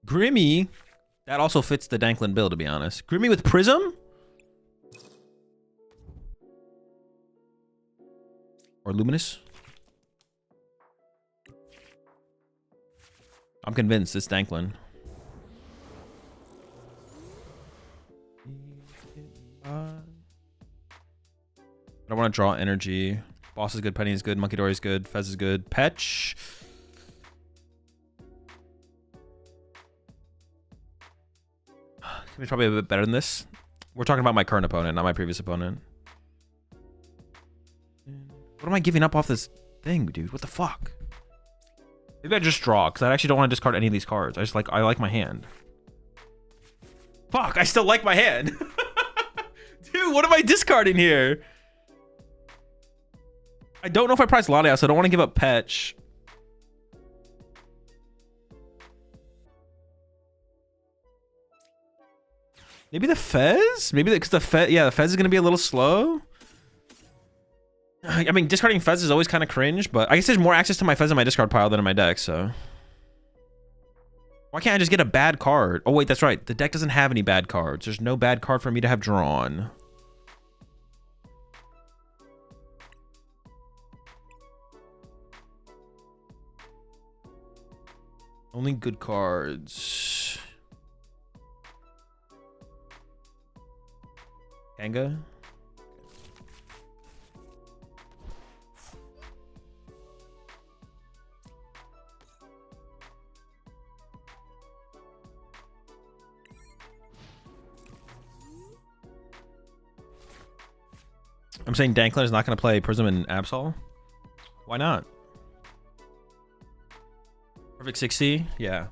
Grimmy. That also fits the Danklin build, to be honest. Grimmy with Prism? Or Luminous? I'm convinced it's Danklin. I don't want to draw energy. Boss is good, Penny is good, Monkey Dory is good, Fez is good, Petch. It's probably a bit better than this. We're talking about my current opponent, not my previous opponent. What am I giving up off this thing, dude? What the fuck? Maybe I just draw, because I actually don't want to discard any of these cards. I like my hand. Fuck, I still like my hand. Dude, what am I discarding here? I don't know if I prize Latias, so I don't want to give up Petch. Maybe the Fez? Maybe because the Fez, yeah, the Fez is going to be a little slow. I mean, discarding Fez is always kind of cringe, but I guess there's more access to my Fez in my discard pile than in my deck, so. Why can't I just get a bad card? Oh, wait, that's right. The deck doesn't have any bad cards. There's no bad card for me to have drawn. Only good cards. Kanga? I'm saying Danklin is not going to play Prism and Absol. Why not? Perfect 60? Yeah.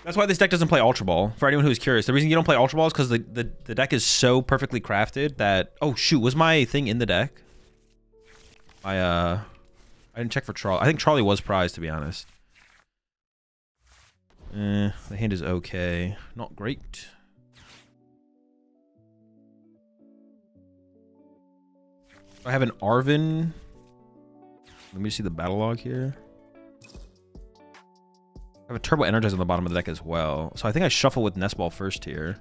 That's why this deck doesn't play Ultra Ball. For anyone who's curious, the reason you don't play Ultra Ball is because the deck is so perfectly crafted that... Oh, shoot. Was my thing in the deck? I didn't check for Charlie. I think Charlie was prized, to be honest. The hand is okay. Not great. I have an Arvin. Let me see the battle log here. I have a Turbo Energize on the bottom of the deck as well. So I think I shuffle with Nest Ball first here.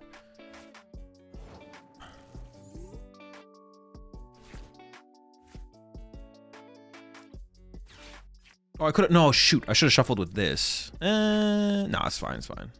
Oh, I could have... No, shoot. I should have shuffled with this. No, it's fine. It's fine.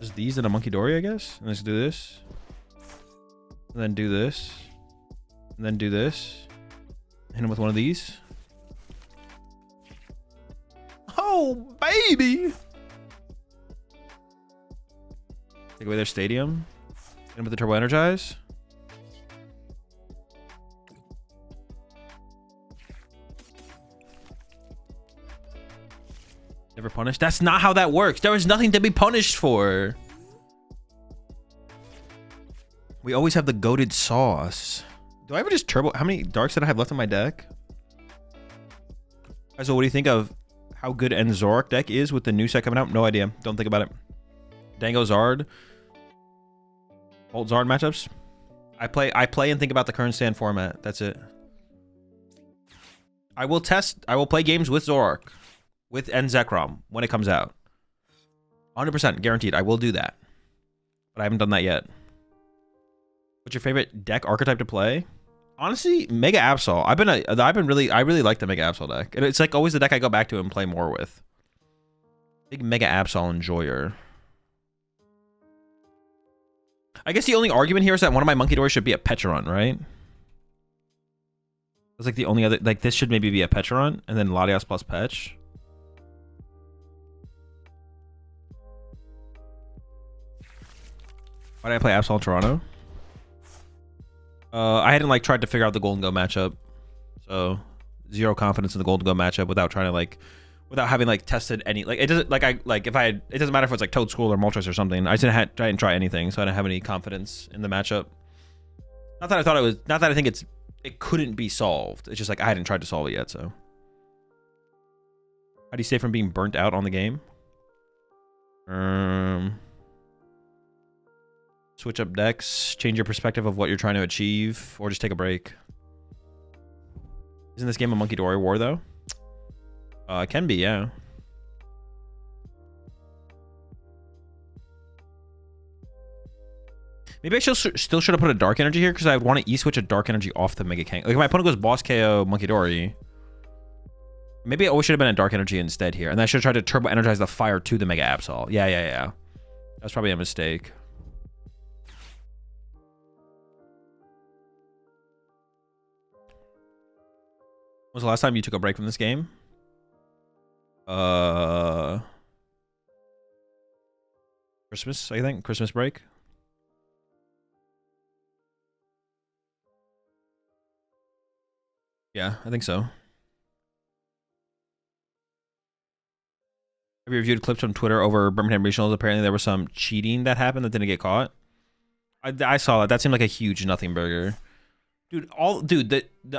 Just these and a Monkey Dory, I guess. And let's do this. And then do this. And then do this. Hit him with one of these. Oh, baby! Take away their stadium. Hit him with the Turbo Energize. Never punished? That's not how that works. There was nothing to be punished for. We always have the goated sauce. Do I ever just turbo? How many darks did I have left in my deck? So what do you think of how good Enzoric deck is with the new set coming out? No idea. Don't think about it. Dango Zard. Bolt Zard matchups. I play and think about the current stand format. That's it. I will play games with Zorak. With Zekrom when it comes out. 100% guaranteed. I will do that. But I haven't done that yet. What's your favorite deck archetype to play? Honestly, Mega Absol. I really like the Mega Absol deck. And it's like always the deck I go back to and play more with. Big Mega Absol enjoyer. I guess the only argument here is that one of my Monkey Dories should be a Pecharunt, right? That's like the only other, like this should maybe be a Pecharunt and then Latias plus Petch. Why did I play Absol in Toronto? I hadn't like tried to figure out the golden go matchup, so zero confidence in the golden go matchup without trying to like, without having like tested any, like it doesn't like if I had, it doesn't matter if it's like Toad School or Moltres or something. I didn't try anything, so I didn't have any confidence in the matchup. Not that I thought it was, not that I think it couldn't be solved. It's just like I hadn't tried to solve it yet. So how do you stay from being burnt out on the game? Switch up decks, change your perspective of what you're trying to achieve, or just take a break. Isn't this game a Monkey Dory war though? It can be, yeah. Maybe I still should have put a dark energy here because I would want to E-switch a dark energy off the Mega King. Like if my opponent goes boss KO Monkey Dory, maybe it always should have been a dark energy instead here. And I should have tried to turbo energize the fire to the Mega Absol. Yeah. That's probably a mistake. When was the last time you took a break from this game? Christmas, I think. Christmas break. Yeah, I think so. Have you reviewed clips from Twitter over Birmingham Regionals? Apparently there was some cheating that happened that didn't get caught. I saw that. That seemed like a huge nothing burger. Dude,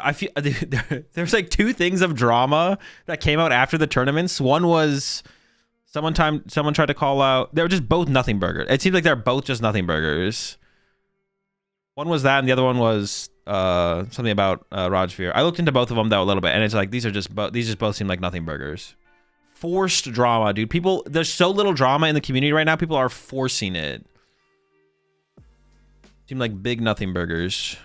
I feel there's like two things of drama that came out after the tournaments. One was someone tried to call out. They were just both nothing burgers. It seems like they're both just nothing burgers. One was that, and the other one was something about Rodsphere. I looked into both of them though a little bit, and it's like these just both seem like nothing burgers. Forced drama, dude. People, there's so little drama in the community right now. People are forcing it. Seem like big nothing burgers.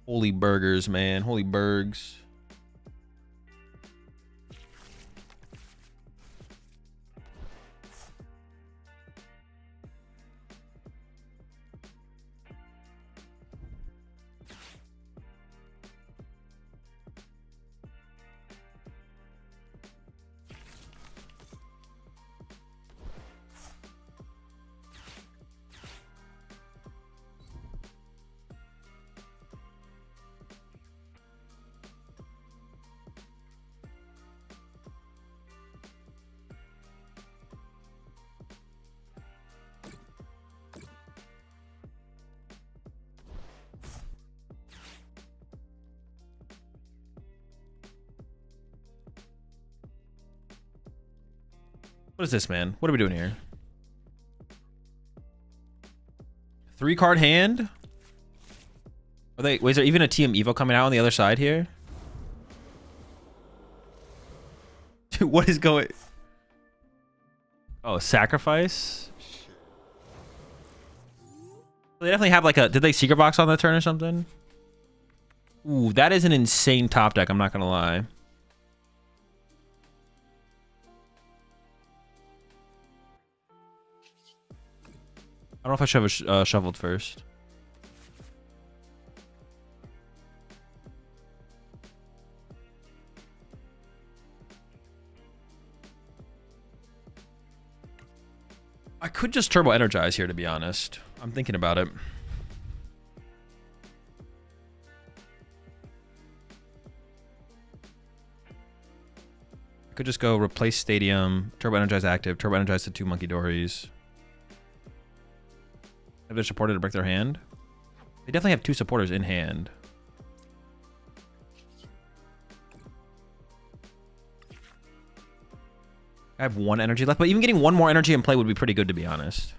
Holy burgers, man. Holy burgs. What is this, man? What are we doing here? 3-card hand? Are they? Wait, is there even a TM Evo coming out on the other side here? Dude, what is going? Oh, sacrifice. They definitely have like a. Did they secret box on the turn or something? Ooh, that is an insane top deck. I'm not gonna lie. I don't know if I should have shuffled first. I could just turbo energize here, to be honest. I'm thinking about it. I could just go replace Stadium, turbo energize active, turbo energize the 2 Monkey Dories. Have they supported to break their hand? They definitely have 2 supporters in hand. I have 1 energy left, but even getting 1 more energy in play would be pretty good, to be honest.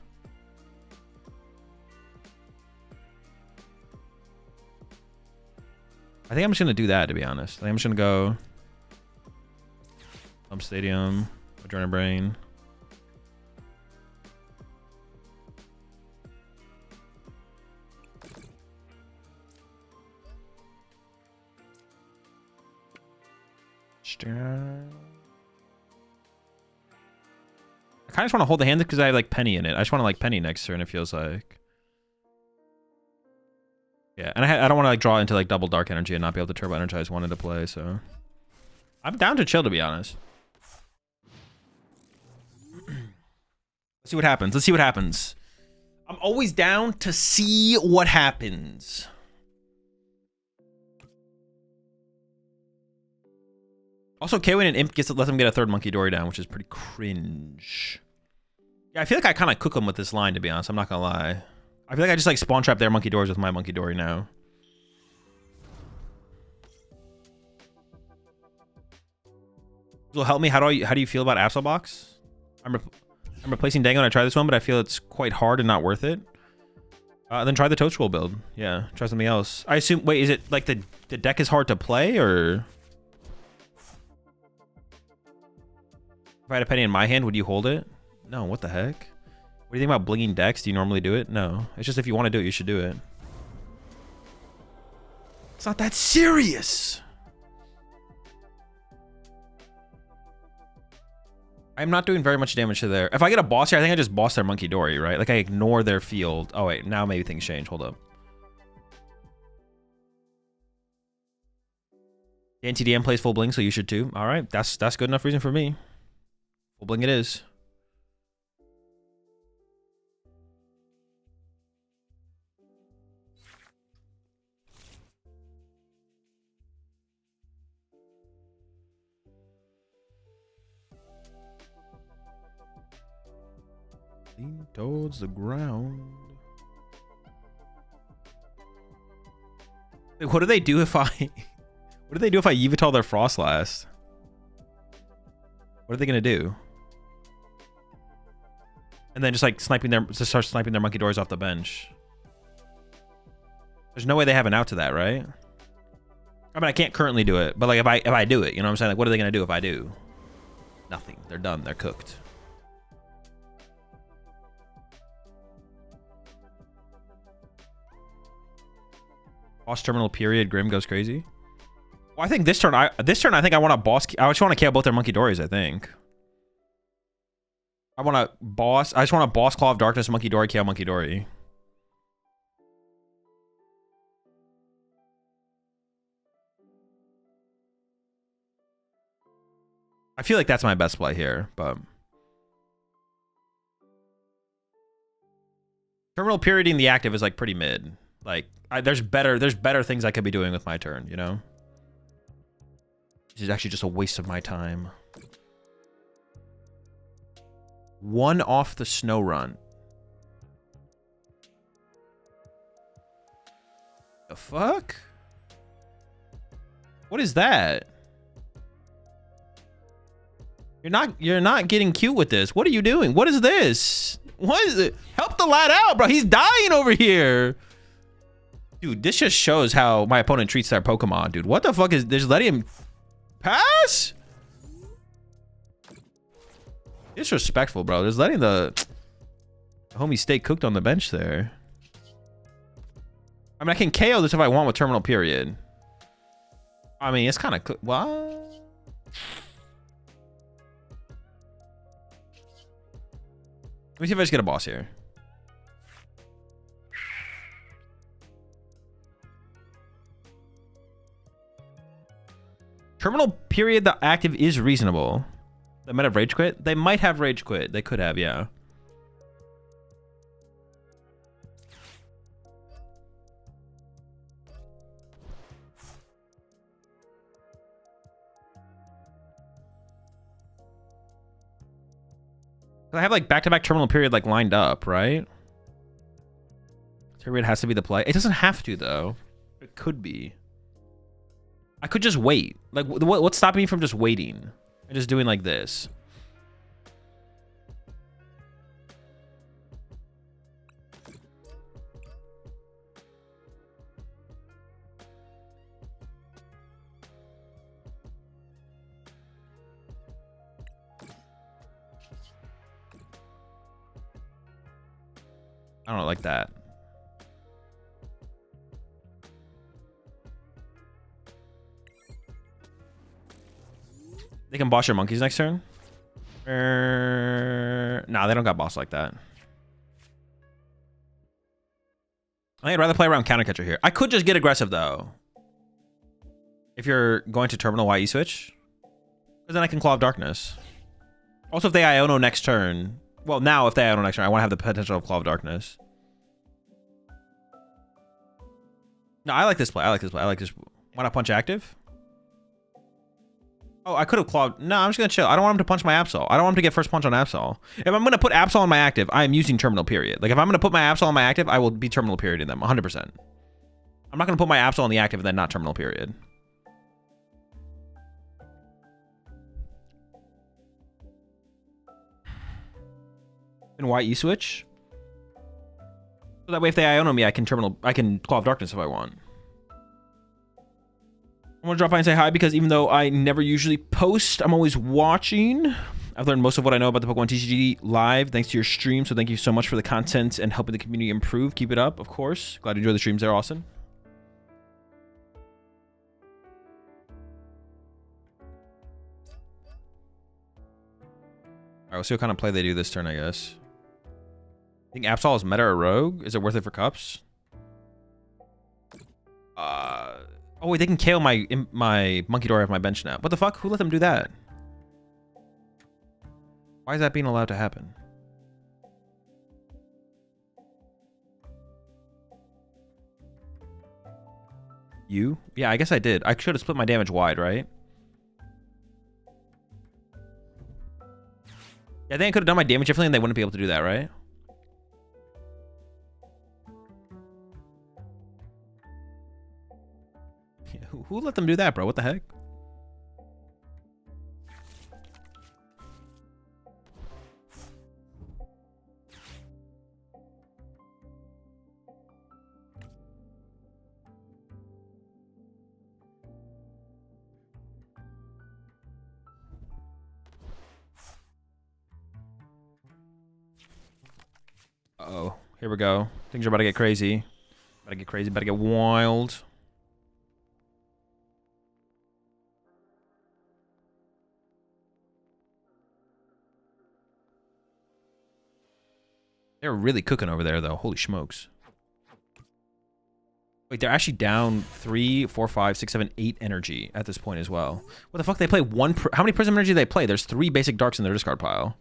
I think I'm just going to do that, to be honest. I think I'm just going to go Stadium, Adrenaline Brain. I kind of just want to hold the hand because I have like Penny in it. I just want to like Penny next turn, it feels like. Yeah, and I don't want to like draw into like double dark energy and not be able to turbo energize 1 into play, so I'm down to chill, to be honest. Let's see what happens. Let's see what happens. I'm always down to see what happens. Also, K-Win and Imp lets him get a third Monkey Dory down, which is pretty cringe. Yeah, I feel like I kind of cook him with this line, to be honest. I'm not gonna lie. I feel like I just like spawn trap their Monkey Dories with my Monkey Dory now. Will help me. How do you feel about Absol Box? I'm replacing Dango and I try this one, but I feel it's quite hard and not worth it. Then try the Toad Scroll build. Yeah, try something else. I assume. Wait, is it like the deck is hard to play, or if I had a penny in my hand, would you hold it? No. What the heck? What do you think about blinging decks? Do you normally do it? No. It's just if you want to do it, you should do it. It's not that serious. I'm not doing very much damage to their... If I get a boss here, I think I just boss their Monkey Dory, right? Like, I ignore their field. Oh, wait. Now maybe things change. Hold up. The NTDM plays full bling, so you should too. All right. That's good enough reason for me. Full bling it is. Lean towards the ground. Wait, what do they do if I... What do they do if I Yveltal their Frostlast? What are they gonna do? And then just like just start sniping their Monkey Doors off the bench. There's no way they have an out to that, right? I mean, I can't currently do it, but like if I do it, you know what I'm saying? Like, what are they gonna do if I do? Nothing. They're done. They're cooked. Boss terminal period. Grim goes crazy. Well, I think this turn I think I want to boss. I just want to KO both their Monkey Dories. I think. I want to boss. I just want to boss Claw of Darkness, Monkey Dory, KO Monkey Dory. I feel like that's my best play here, but terminal perioding the active is like pretty mid. Like there's better things I could be doing with my turn, you know? This is actually just a waste of my time. One off the snow run. The fuck? What is that? You're not getting cute with this. What are you doing? What is this? What is it? Help the lad out, bro. He's dying over here. Dude, this just shows how my opponent treats their Pokemon, dude. What the fuck is this? Letting him pass? Disrespectful, bro. Just letting the homie stay cooked on the bench there. I mean, I can KO this if I want with terminal period. I mean, it's kind of cooked. What? Let me see if I just get a boss here. Terminal period, the active is reasonable. They might have rage quit. They might have rage quit. They could have, yeah. I have like back-to-back terminal period like lined up, right? Period has to be the play. It doesn't have to though. It could be. I could just wait. Like, what's stopping me from just waiting and just doing like this? I don't like that. They can boss your monkeys next turn? Nah, they don't got boss like that. I think I'd rather play around counter catcher here. I could just get aggressive though. If you're going to terminal YE switch. Because then I can Claw of Darkness. Also, if they Iono next turn, Well, now if they add on next turn, I want to have the potential of Claw of Darkness. No, I like this play. I like this play. I like this. Why not punch active? Oh, I could have clawed. No, I'm just going to chill. I don't want him to punch my Absol. I don't want him to get first punch on Absol. If I'm going to put Absol on my active, I am using terminal period. Like, if I'm going to put my Absol on my active, I will be terminal period in them, 100%. I'm not going to put my Absol on the active and then not terminal period. And why E-switch? So that way if they Iono me, I can Claw of Darkness if I want. I want to drop by and say hi because even though I never usually post, I'm always watching. I've learned most of what I know about the Pokemon TCG live thanks to your stream, so thank you so much for the content and helping the community improve. Keep it up, of course. Glad you enjoy the streams there, Austin. Alright, we'll see what kind of play they do this turn, I guess. I think Absol is meta or rogue. Is it worth it for cups? Oh wait, they can KO my Monkey Dory off my bench now. What the fuck? Who let them do that? Why is that being allowed to happen? You? Yeah, I guess I did. I should have split my damage wide, right? Yeah, I think I could have done my damage differently and they wouldn't be able to do that, right? Who let them do that, bro? What the heck? Uh-oh. Here we go. Things are about to get crazy. About to get crazy. About to get wild. They're really cooking over there, though. Holy smokes. Wait, they're actually down 3, 4, 5, 6, 7, 8 energy at this point as well. What the fuck? They play one... How many Prism energy do they play? There's 3 basic darks in their discard pile.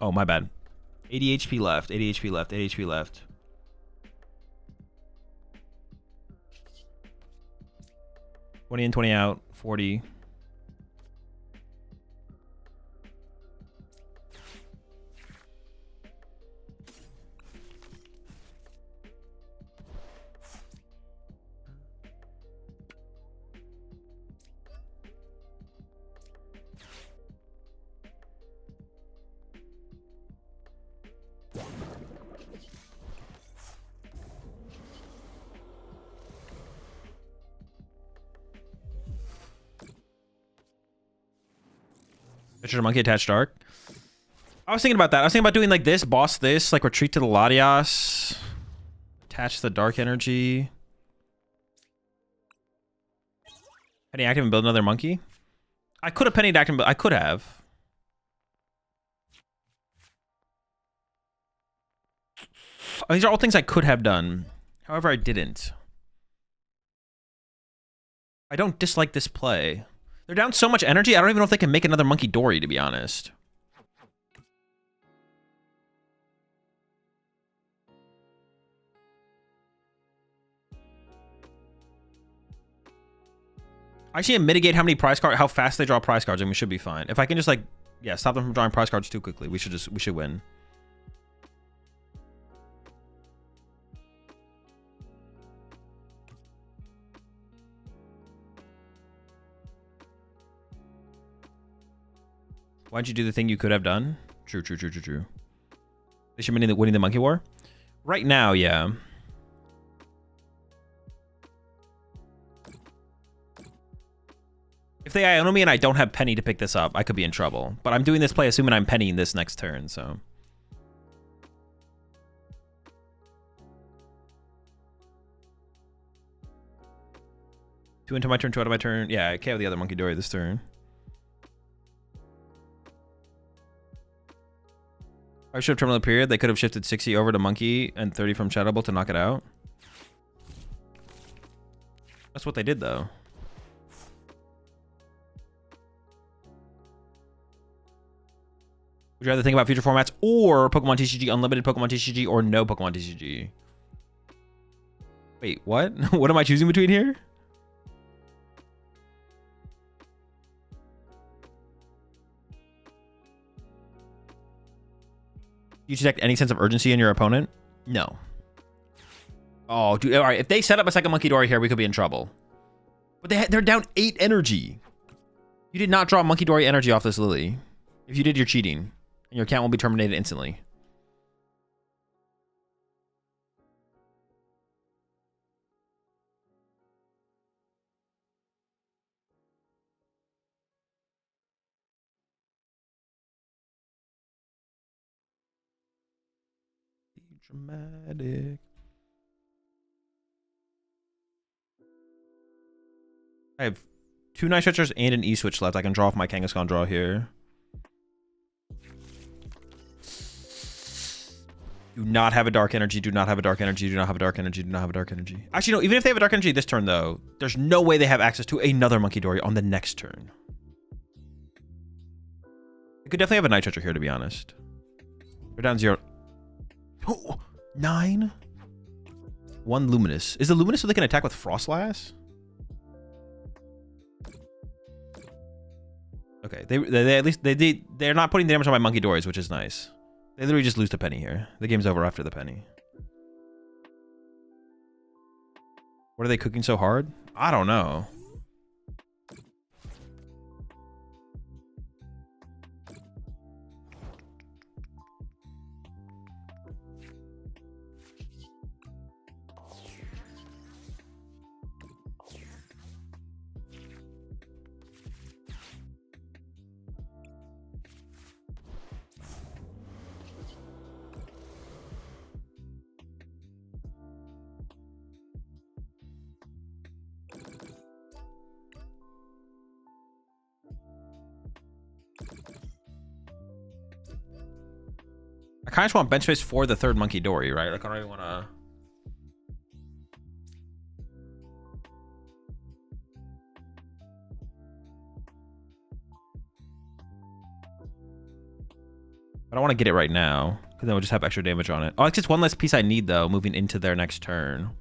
Oh, my bad. 80 HP left. 80 HP left. 80 HP left. $20 in, 20 out. 40. Picture monkey attached dark. I was thinking about that. I was thinking about doing like this, boss this, like retreat to the Latias, attach the dark energy. Penny active and build another monkey. I could have pennied active, but I could have. These are all things I could have done. However, I didn't. I don't dislike this play. They're down so much energy, I don't even know if they can make another Monkey Dory, to be honest. I see mitigate how many prize cards, how fast they draw prize cards, and we should be fine. If I can just like, yeah, stop them from drawing prize cards too quickly, we should win. Why'd you do the thing you could have done? True. They should be winning the monkey war. Right now, yeah. If they Iono me and I don't have Penny to pick this up, I could be in trouble. But I'm doing this play assuming I'm pennying this next turn, so. Two into my turn, two out of my turn. Yeah, I can't have the other Monkey Dory this turn. I should have terminal period. They could have shifted 60 over to Monkey and 30 from Shadow Bolt to knock it out. That's what they did, though. Would you rather think about future formats or Pokemon TCG, unlimited Pokemon TCG, or no Pokemon TCG? Wait, what? What am I choosing between here? You detect any sense of urgency in your opponent? No. Oh, dude. All right. If they set up a second Monkey Dory here, we could be in trouble. But they're down 8 energy. You did not draw Monkey Dory energy off this Lily. If you did, you're cheating. And your account will be terminated instantly. Dramatic. I have 2 Night Stretchers and an E-Switch left. I can draw off my Kangaskhan draw here. Do not have a dark energy. Do not have a dark energy. Do not have a dark energy. Do not have a dark energy. Actually, no. Even if they have a dark energy this turn, though, there's no way they have access to another Monkey Dory on the next turn. They could definitely have a Night Stretcher here, to be honest. They're down 0. Oh, 9. 1 Luminous. Is the Luminous so they can attack with Frostlass? Okay, they at least they're not putting damage on my Monkey Dories, which is nice. They literally just lose to Penny here. The game's over after the Penny. What are they cooking so hard? I don't know. I kind of just want bench space for the third Monkey Dory, right? Like, I don't even want to... I don't want to get it right now, because then we'll just have extra damage on it. Oh, it's just one less piece I need, though, moving into their next turn.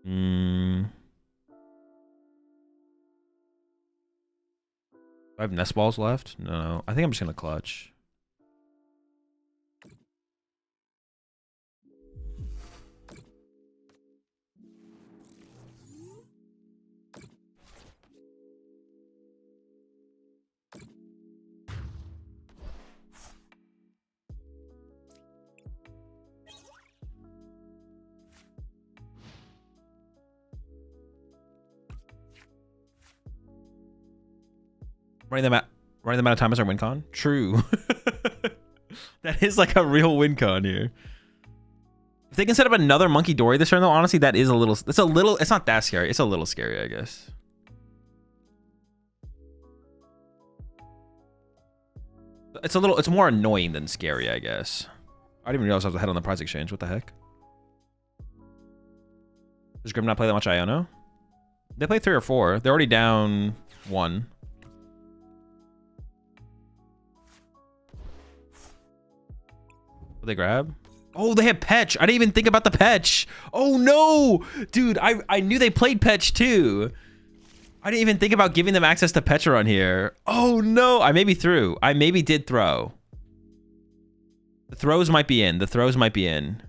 Do I have Nest Balls left? No. I think I'm just going to clutch. Running them out of time as our win con? True. That is like a real win con here. If they can set up another Monkey Dory this turn, though, honestly, that is a little... It's not that scary. It's a little scary, I guess. It's more annoying than scary, I guess. I didn't even realize I was ahead on the prize exchange. What the heck? Does Grim not play that much Iono? They play 3 or 4. They're already down 1. What they grab? Oh, they have Petch. I didn't even think about the Petch. Oh, no. Dude, I knew they played Petch, too. I didn't even think about giving them access to Petra on here. Oh, no. I maybe threw. I maybe did throw. The throws might be in. The throws might be in.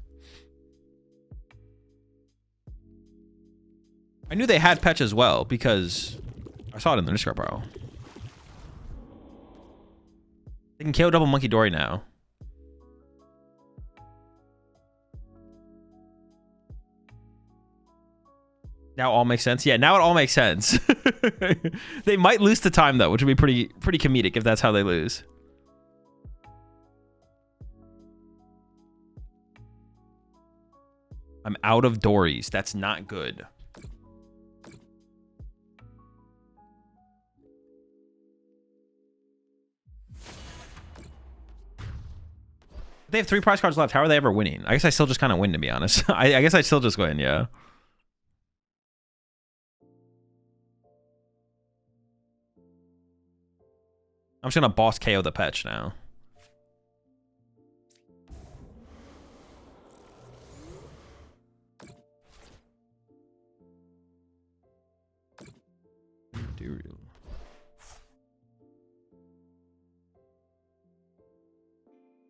I knew they had Petch as well because I saw it in the discard pile. They can KO double Monkey Dory now. Now all makes sense. Yeah, now it all makes sense. They might lose to time though, which would be pretty comedic if that's how they lose. I'm out of Dories. That's not good. They have 3 prize cards left. How are they ever winning? I guess I still just kind of win, to be honest. I guess I still just win, yeah. I'm just gonna boss KO the Petch now.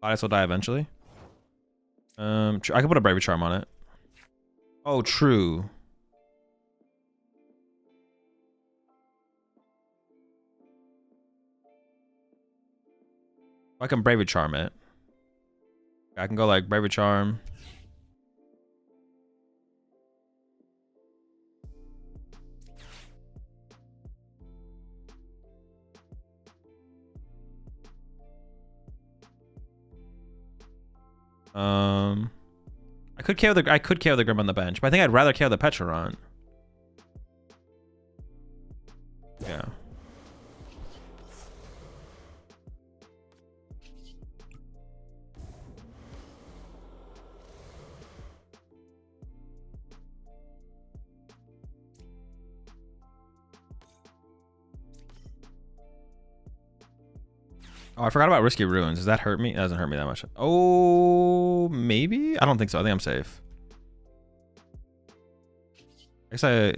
Gladius will die eventually. I could put a Bravery Charm on it. Oh, true. I can Bravery Charm it. I can go like Bravery Charm. I could KO the Grim on the bench, but I think I'd rather KO the Pecharon. Yeah. Oh, I forgot about Risky Ruins. Does that hurt me? It doesn't hurt me that much. Oh, maybe? I don't think so. I think I'm safe. I guess I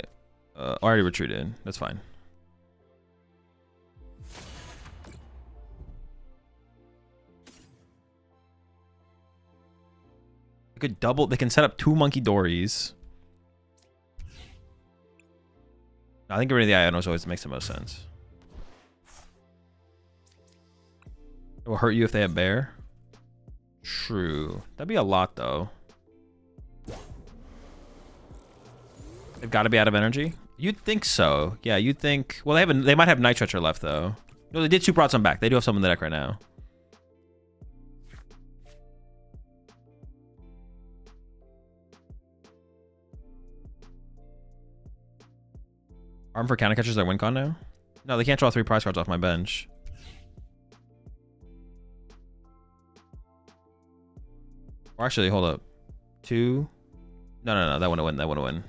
already retreated. That's fine. They could double. They can set up 2 Monkey Dories. I think getting rid of the Ionos always makes the most sense. It will hurt you if they have bear. True. That'd be a lot though. They've got to be out of energy. You'd think so. Yeah, you'd think. Well, they might have Night Stretcher left though. No, they did Super Brought some back. They do have some in the deck right now. Arm for counter catchers their win con now? No, they can't draw 3 prize cards off my bench. Or actually, hold up. 2. No. That wouldn't win. That wouldn't win.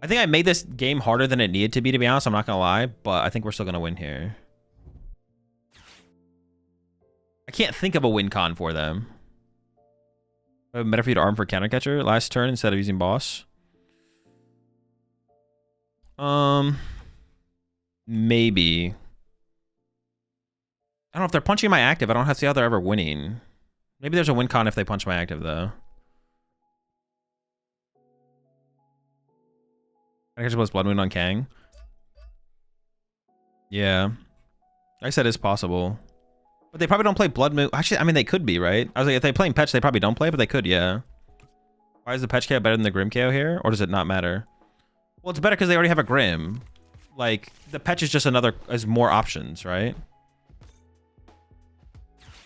I think I made this game harder than it needed to be honest. I'm not going to lie. But I think we're still going to win here. I can't think of a win con for them. Better for you to arm for counter catcher last turn instead of using boss. Maybe. I don't know if they're punching my active. I don't have to see how they're ever winning. Maybe there's a win con if they punch my active, though. I guess it was Blood Moon on Kang. Yeah. I said it's possible. But they probably don't play Blood Moon. Actually, I mean, they could be, right? I was like, if they're playing Petch, they probably don't play, but they could, yeah. Why is the Petch KO better than the Grim KO here? Or does it not matter? Well, it's better because they already have a Grim. Like, the Petch is just is more options, right?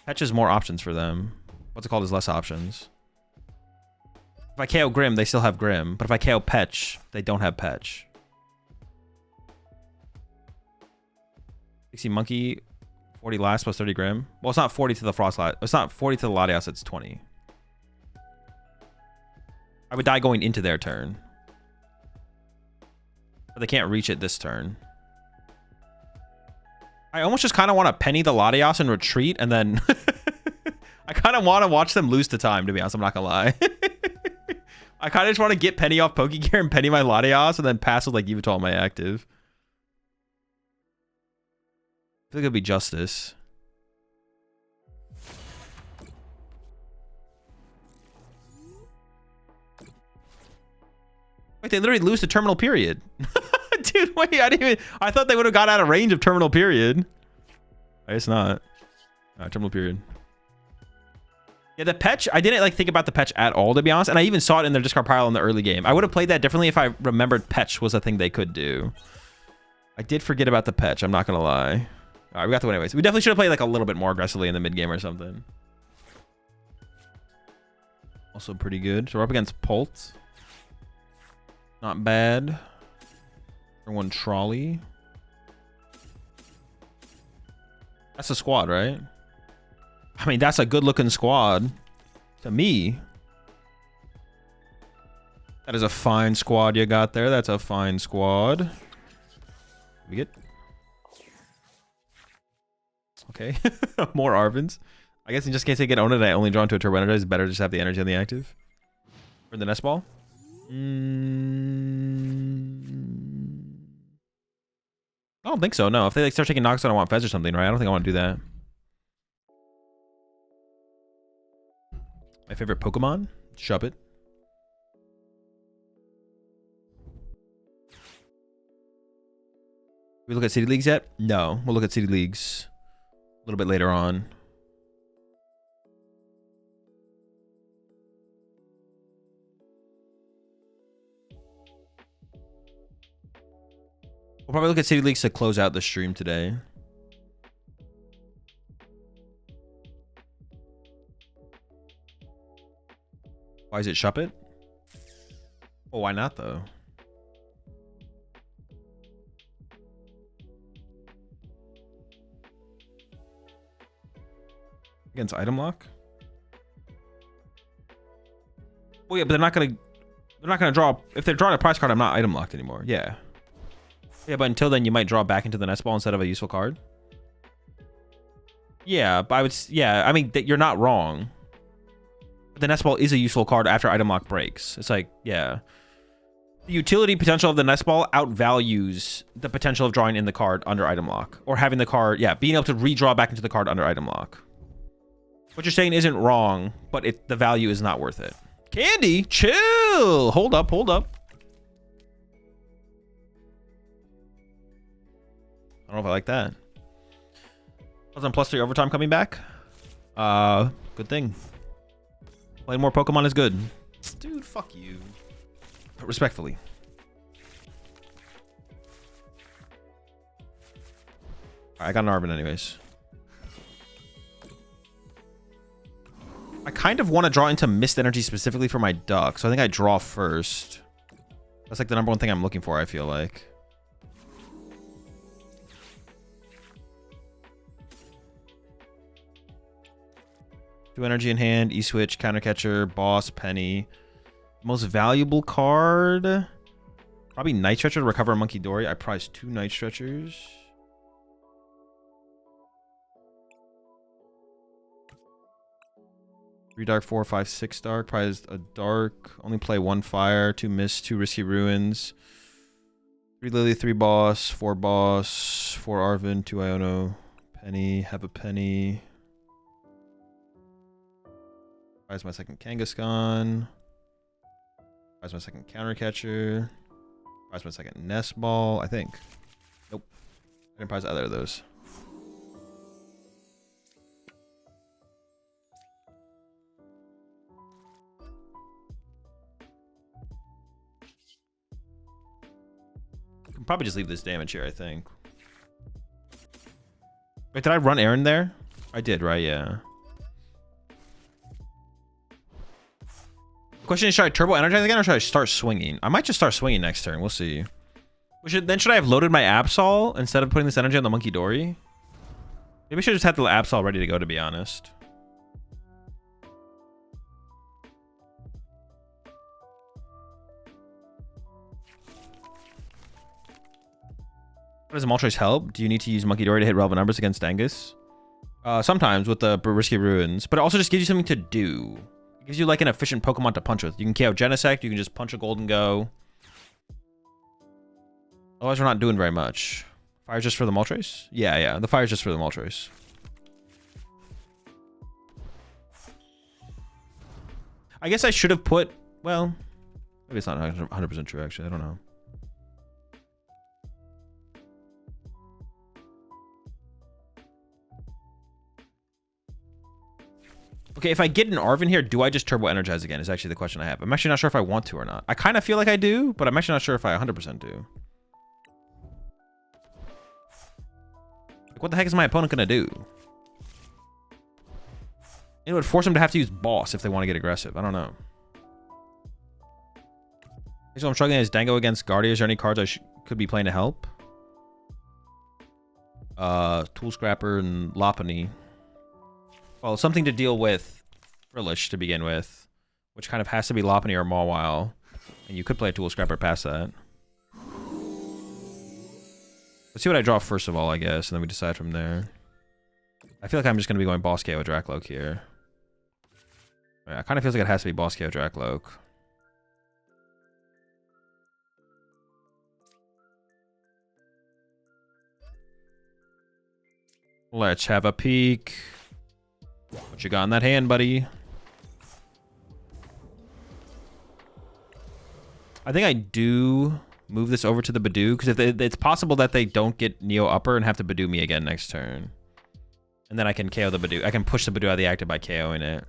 Petch is more options for them. What's it called is less options. If I KO Grim, they still have Grim. But if I KO Petch, they don't have Petch. 60 Monkey, 40 last plus 30 Grim. Well, it's not 40 to the Frostlight. It's not 40 to the Latias, it's 20. I would die going into their turn. But they can't reach it this turn. I almost just kind of want to penny the Latias and retreat, and then I kind of want to watch them lose to time, to be honest. I'm not going to lie. I kind of just want to get penny off Pokegear and penny my Latias, and then pass with like Yveltal on my active. I feel like it'd be justice. Wait, they literally lose the terminal period. Dude, wait, I thought they would have got out of range of terminal period. It's not. Terminal period. Yeah, the Petch, I didn't like think about the Petch at all, to be honest. And I even saw it in their discard pile in the early game. I would have played that differently if I remembered Petch was a thing they could do. I did forget about the Petch, I'm not going to lie. All right, we got the win anyways. We definitely should have played like a little bit more aggressively in the mid game or something. Also pretty good. So we're up against Pult. Not bad. One trolley. That's a squad, right? I mean, that's a good looking squad to me. That is a fine squad you got there. That's a fine squad. We get okay. More Arvins. I guess in just case they get owned and I only draw into a turbo energize, it's better to just have the energy on the active. For the nest ball. I don't think so. No, if they like start taking knocks on, I want Fez or something, right? I don't think I want to do that. My favorite Pokemon? Shove it. We look at City Leagues yet? No, we'll look at City Leagues a little bit later on. We'll probably look at City Leagues to close out the stream today. Why is it Shuppet? Well, why not though? Against item lock? Well, yeah, but they're not gonna draw. If they're drawing a prize card, I'm not item locked anymore. Yeah. Yeah, but until then, you might draw back into the nest ball instead of a useful card. Yeah, but I would. Yeah, I mean, you're not wrong. But the nest ball is a useful card after item lock breaks. It's like, yeah. The utility potential of the nest ball outvalues the potential of drawing in the card under item lock. Or having the card, yeah, being able to redraw back into the card under item lock. What you're saying isn't wrong, but the value is not worth it. Candy, chill. Hold up, hold up. I don't know if I like that. Was on +3 overtime coming back? Good thing. Playing more Pokemon is good. Dude, fuck you. But respectfully. Alright, I got an Arvin anyways. I kind of want to draw into Mist Energy specifically for my duck, so I think I draw first. That's like the #1 thing I'm looking for, I feel like. Two energy in hand, E-Switch, Counter Catcher, Boss, Penny. Most valuable card? Probably Night Stretcher to recover a Monkey Dory. I prize 2 Night Stretchers. Three dark, 4, 5, 6 dark. Prize a dark. Only play 1 fire, 2 mist, 2 risky ruins. 3 Lily, 3 boss, 4 boss, 4 Arvin, 2 Iono. Penny, have a penny. Prize my second Kangaskhan. Prize my second Counter Catcher. Prize my second Nest Ball, I think. Nope. I didn't prize either of those. I can probably just leave this damage here, I think. Wait, did I run Aaron there? I did, right? Yeah. Question is, should I turbo energize again or should I start swinging? I might just start swinging next turn. We'll see. Should I have loaded my Absol instead of putting this energy on the Monkey Dory? Maybe I should just have the Absol ready to go, to be honest. How does Moltres help? Do you need to use Monkey Dory to hit relevant numbers against Angus? Sometimes with the Risky Ruins, but it also just gives you something to do. It gives you like an efficient Pokemon to punch with. You can KO Genesect, you can just punch a Golden Go. Otherwise, we're not doing very much. Fire's just for the Moltres? Yeah, the fire's just for the Moltres. I guess I should have put, well, maybe it's not 100% true, actually. I don't know. Okay, if I get an Arvin here, do I just turbo energize again? Is actually the question I have. I'm actually not sure if I want to or not. I kind of feel like I do, but I'm actually not sure if I 100% do. Like, what the heck is my opponent gonna do? It would force them to have to use boss if they want to get aggressive. I don't know. So I'm struggling as Dango against Guardia. Is there any cards I could be playing to help? Tool Scrapper and Lopunny. Well, something to deal with Frillish to begin with, which kind of has to be Lopunny or Mawile. And you could play a Tool Scrapper past that. Let's see what I draw first of all, I guess, and then we decide from there. I feel like I'm just going to be going Boss KO Dracloak here. It kind of feels like it has to be Boss KO Dracloak. Let's have a peek. What you got in that hand, buddy? I think I do move this over to the Badoo, because if it's possible that they don't get Neo Upper and have to Badoo me again next turn. And then I can KO the Badoo. I can push the Badoo out of the active by KOing it.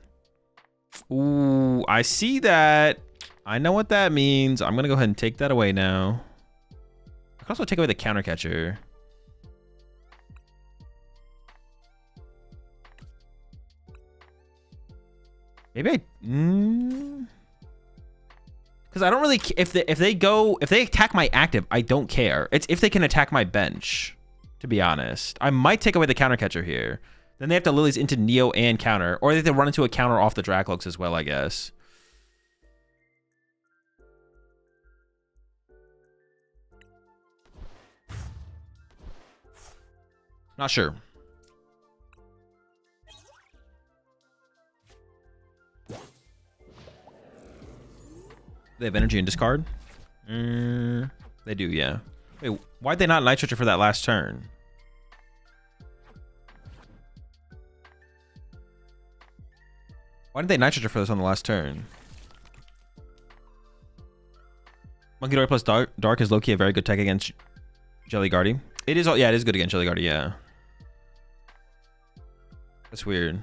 Ooh, I see that. I know what that means. I'm going to go ahead and take that away now. I can also take away the Counter Catcher. Maybe I... Because I don't really... If they attack my active, I don't care. It's if they can attack my bench, to be honest. I might take away the Counter Catcher here. Then they have to Lilies into Neo and counter. Or they have to run into a counter off the Dracloaks as well, I guess. Not sure. They have energy and discard? They do, yeah. Wait, why'd they not Night Switcher for that last turn? Why didn't they Night Switcher for this on the last turn? Monkey Dory plus Dark is low-key a very good tech against Jelly Guardy. It is, yeah, it is good against Jelly Guardy, yeah. That's weird.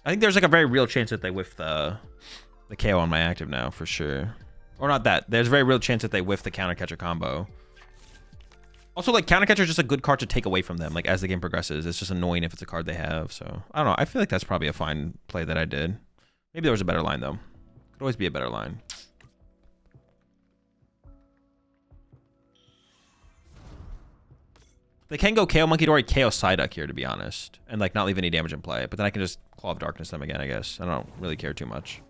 I think there's like a very real chance that they whiff the KO on my active now, for sure. Or not that. There's a very real chance that they whiff the Counter Catcher combo. Also, like, Counter Catcher is just a good card to take away from them, like, as the game progresses. It's just annoying if it's a card they have, so... I don't know. I feel like that's probably a fine play that I did. Maybe there was a better line, though. Could always be a better line. They can go KO Monkey Dory, KO Psyduck here, to be honest. And, like, not leave any damage in play. But then I can just Claw of Darkness them again, I guess. I don't really care too much.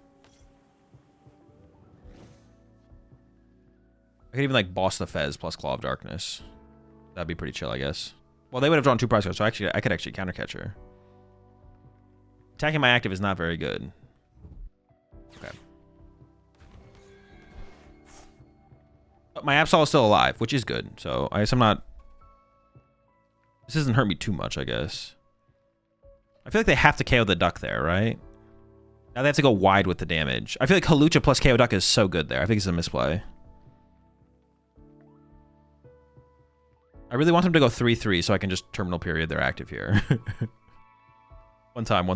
I could even, like, boss the Fez plus Claw of Darkness. That'd be pretty chill, I guess. Well, they would have drawn 2 prize cards, so actually, I could actually Counter Catcher. Attacking my active is not very good. Okay. But my Absol is still alive, which is good. So, I guess I'm not... This doesn't hurt me too much, I guess. I feel like they have to KO the Duck there, right? Now they have to go wide with the damage. I feel like Halucha plus KO Duck is so good there. I think it's a misplay. I really want them to go 3-3 so I can just terminal period their active here. One time.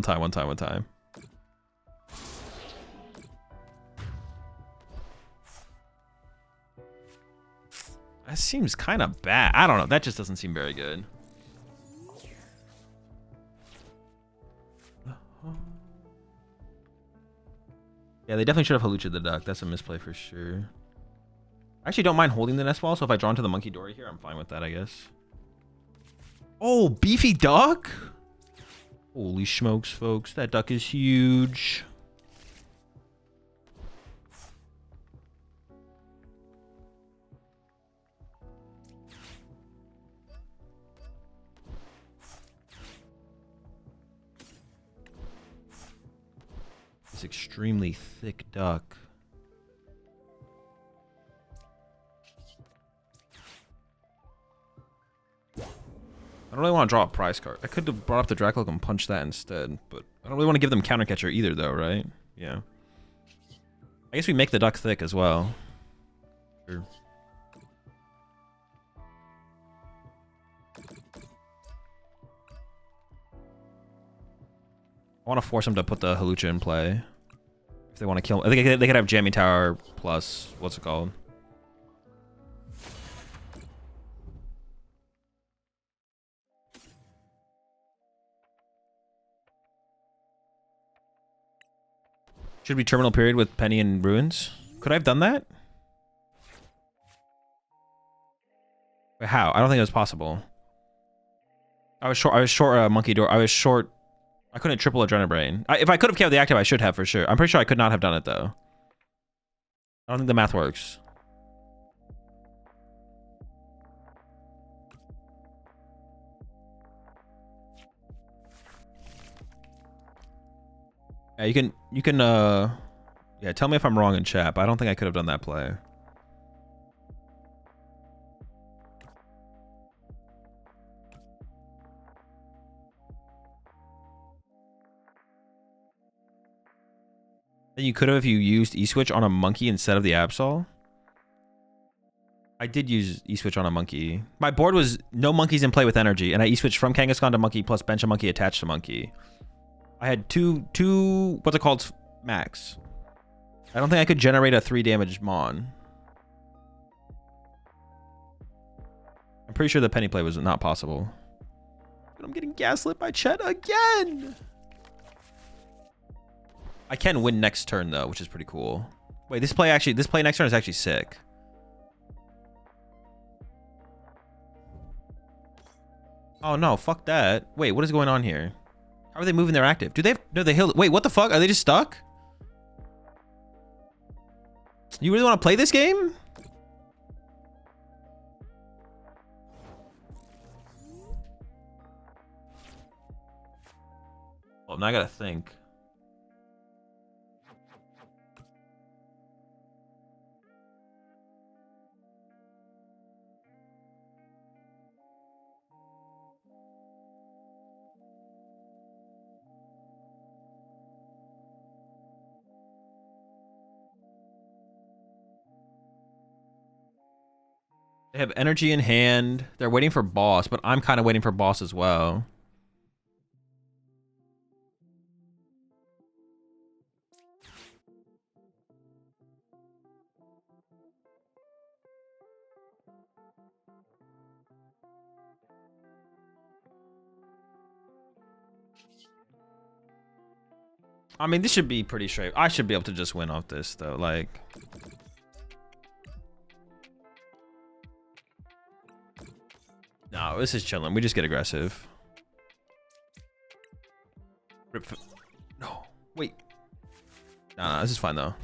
That seems kind of bad. I don't know. That just doesn't seem very good. Yeah, they definitely should have Halucha the Duck. That's a misplay for sure. I actually don't mind holding the nest ball, so if I draw into the Monkey Dory here, I'm fine with that, I guess. Oh, beefy duck? Holy smokes, folks. That duck is huge. This extremely thick duck. I don't really want to draw a prize card. I could have brought up the Dracloak and punched that instead, but I don't really want to give them Counter Catcher either, though, right? Yeah. I guess we make the duck thick as well. Sure. I want to force them to put the Halucha in play. If they want to kill... I think they could have Jamming Tower plus... What's it called? Should be terminal period with Penny and Ruins. Could I have done that? Wait, how? I don't think it was possible. I was short Monkey Door. I was short. I couldn't triple Adrenabrain. If I could have killed the active, I should have for sure. I'm pretty sure I could not have done it though. I don't think the math works. Yeah, you can yeah, tell me if I'm wrong in chat, but I don't think I could have done that play. Then you could have if you used E-Switch on a monkey instead of the Absol. I did use E-Switch on a monkey. My board was no monkeys in play with energy, and I E-Switched from Kangaskhan to monkey plus bench a monkey attached to monkey. I had two what's it called, max. I don't think I could generate a 3 damage Mon. I'm pretty sure the penny play was not possible. But I'm getting gaslit by Chet again. I can win next turn though, which is pretty cool. Wait, this play next turn is actually sick. Oh no, fuck that. Wait, what is going on here? How are they moving their active? Do they have, no, they heal. Wait, what the fuck? Are they just stuck? You really want to play this game? Well, now I gotta think. They have energy in hand. They're waiting for boss, but I'm kind of waiting for boss as well. I mean, this should be pretty straight. I should be able to just win off this, though. Like... No, this is chilling. We just get aggressive. No, wait. No, this is fine, though.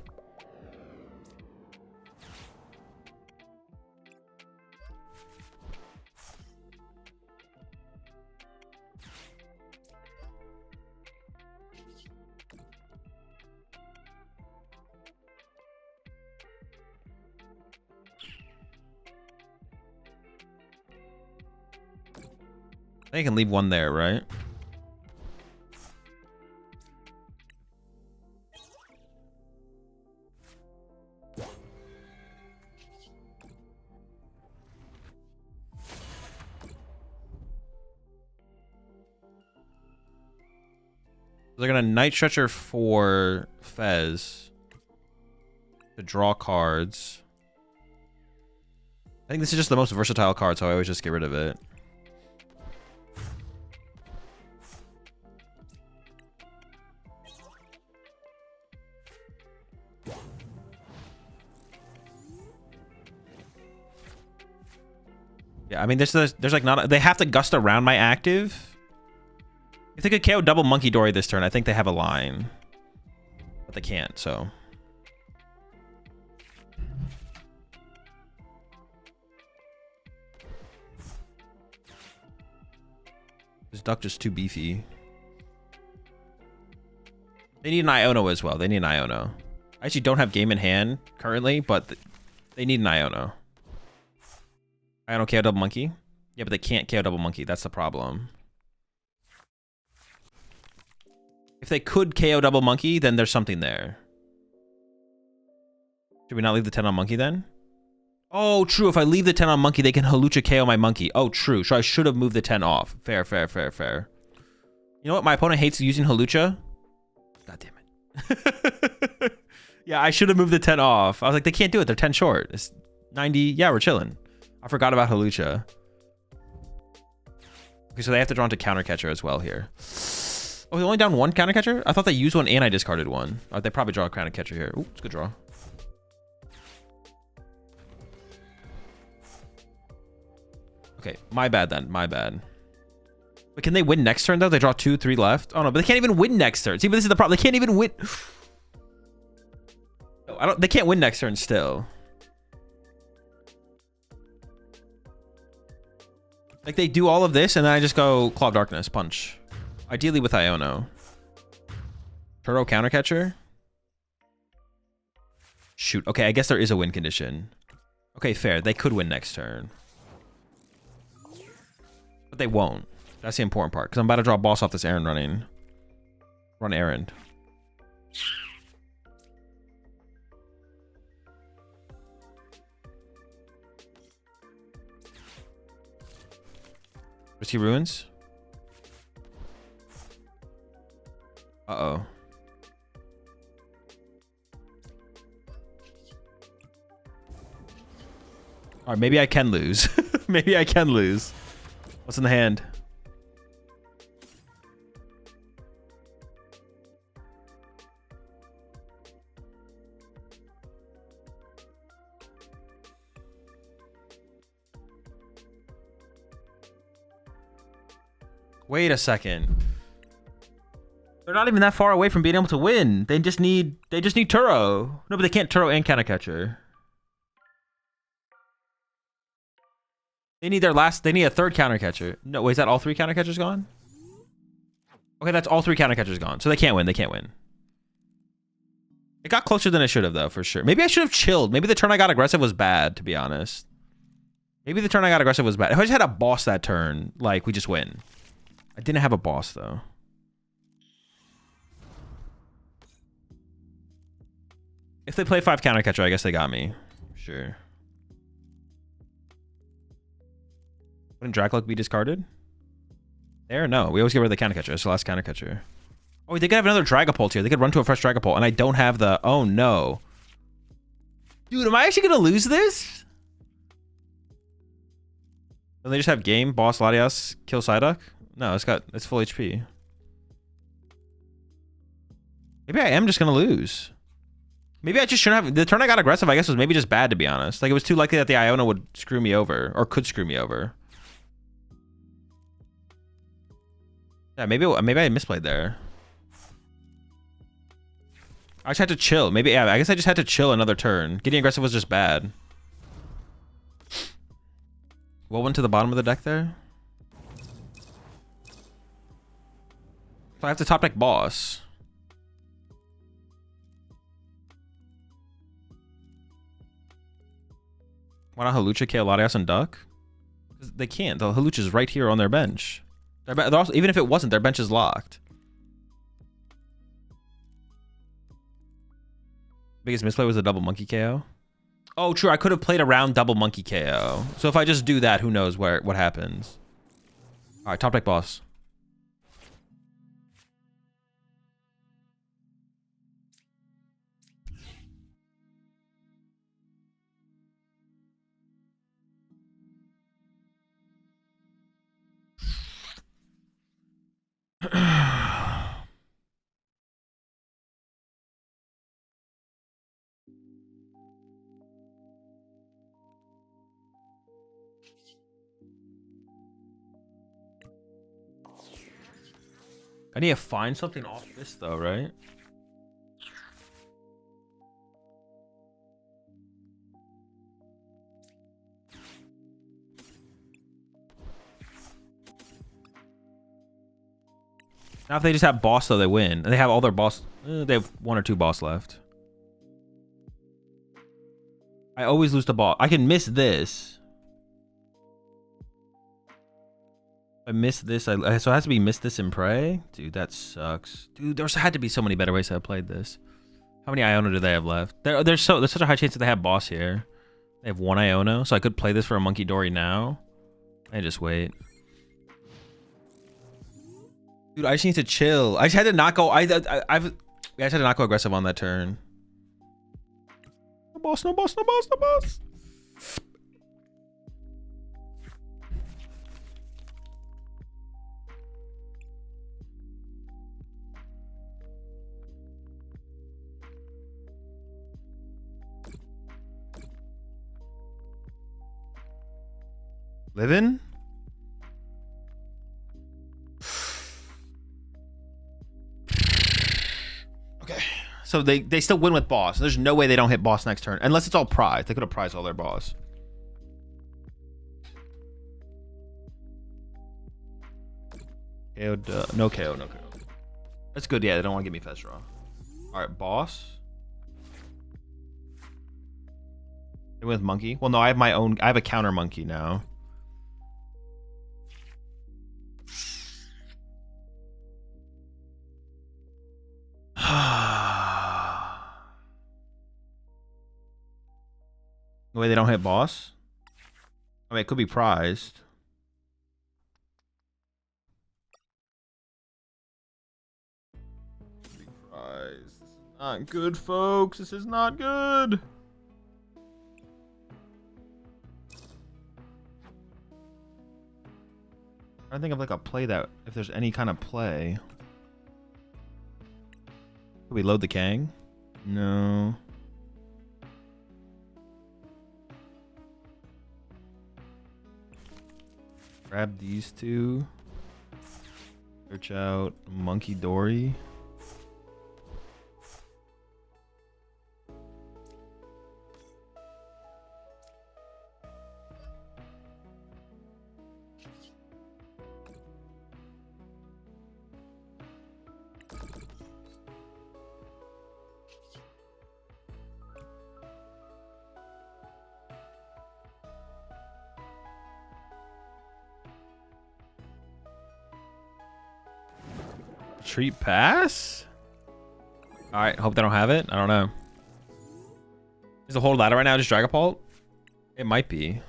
I think I can leave one there, right? They're gonna Night Stretcher for Fez to draw cards. I think this is just the most versatile card, so I always just get rid of it. Yeah, I mean, there's like not... They have to gust around my active. If they could KO double Monkey Dory this turn, I think they have a line. But they can't, so... This duck just too beefy. They need an Iono as well. They need an Iono. I actually don't have game in hand currently, but they need an Iono. Iono KO double monkey? Yeah, but they can't KO double monkey. That's the problem. If they could KO double monkey, then there's something there. Should we not leave the 10 on monkey then? Oh, true. If I leave the 10 on monkey, they can Halucha KO my monkey. Oh, true. So I should have moved the 10 off. Fair, fair, fair, fair. You know what? My opponent hates using Halucha. Yeah, I should have moved the 10 off. I was like, they can't do it. They're 10 short. It's 90. Yeah, we're chilling. I forgot about Halucha. Okay, so they have to draw into counter catcher as well here. Oh, they're only down one counter catcher? I thought they used one and I discarded one. Oh, they probably draw a counter catcher here. Ooh, it's a good draw. Okay, my bad then. My bad. But can they win next turn though? They draw 2, 3 left. Oh no, but they can't even win next turn. See, but this is the problem. They can't even win. No, I don't. They can't win next turn still. Like they do all of this and then I just go Claw of Darkness, punch. Ideally with Iono. Turo counter catcher. Shoot. Okay, I guess there is a win condition. Okay, fair. They could win next turn. But they won't. That's the important part. Because I'm about to draw a boss off this errand running. Run errand. Risky Ruins? Uh-oh. Alright, maybe I can lose. Maybe I can lose. What's in the hand? Wait a second. They're not even that far away from being able to win. They just need Turo. No, but they can't Turo and counter catcher. They need they need a third counter catcher. No, wait, is that all 3 counter catchers gone? Okay, that's all 3 counter catchers gone. So they can't win. They can't win. It got closer than it should have though, for sure. Maybe I should have chilled. Maybe the turn I got aggressive was bad, to be honest. Maybe the turn I got aggressive was bad. If I just had a boss that turn, like, we just win. I didn't have a boss though. If they play 5 counter catcher, I guess they got me. Sure. Wouldn't Dracloak be discarded? There? No. We always get rid of the counter catcher. It's the last counter catcher. Oh, they could have another Dragapult here. They could run to a fresh Dragapult, and I don't have the... Oh, no. Dude, am I actually going to lose this? Don't they just have game, boss, Latias, kill Psyduck? No, it's full HP. Maybe I am just going to lose. Maybe I just shouldn't have... The turn I got aggressive, I guess, was maybe just bad, to be honest. Like, it was too likely that the Iona would screw me over, or could screw me over. Yeah, maybe I misplayed there. I just had to chill. Maybe, yeah, I guess I just had to chill another turn. Getting aggressive was just bad. What went to the bottom of the deck there? So I have to top deck boss. Why not Halucha, KO Latias, and Duck? They can't. The Halucha's right here on their bench. They're also, even if it wasn't, their bench is locked. Biggest misplay was the double monkey KO. Oh, true. I could have played around double monkey KO. So if I just do that, who knows what happens. All right, top deck boss. I need to find something off this though, right? Now if they just have boss though, they win. And they have all their boss. They have 1 or 2 boss left. I always lose the boss. I can miss this. I missed this. So it has to be miss this and pray? Dude, that sucks. Dude, there's had to be so many better ways to have played this. How many Iono do they have left? There's such a high chance that they have boss here. They have 1 Iono, so I could play this for a Monkey Dory now. I just wait. Dude, I just need to chill. I just had to not go. Yeah, I tried to not go aggressive on that turn. No boss, no boss, no boss, no boss. Living? Okay. So they still win with boss. There's no way they don't hit boss next turn. Unless it's all prize. They could have prized all their boss. KO, no KO, no KO. That's good. Yeah, they don't want to give me fast draw. Alright, boss. With monkey. Well, no, I have my own. I have a counter monkey now. The way they don't hit boss. I mean, it could be prized. This is not good, folks. This is not good. I think of like a play that if there's any kind of play. Could we load the Kang? No. Grab these two. Search out Monkey Dory. Treat pass? Alright, hope they don't have it. I don't know. Is the whole ladder right now just Dragapult? It might be.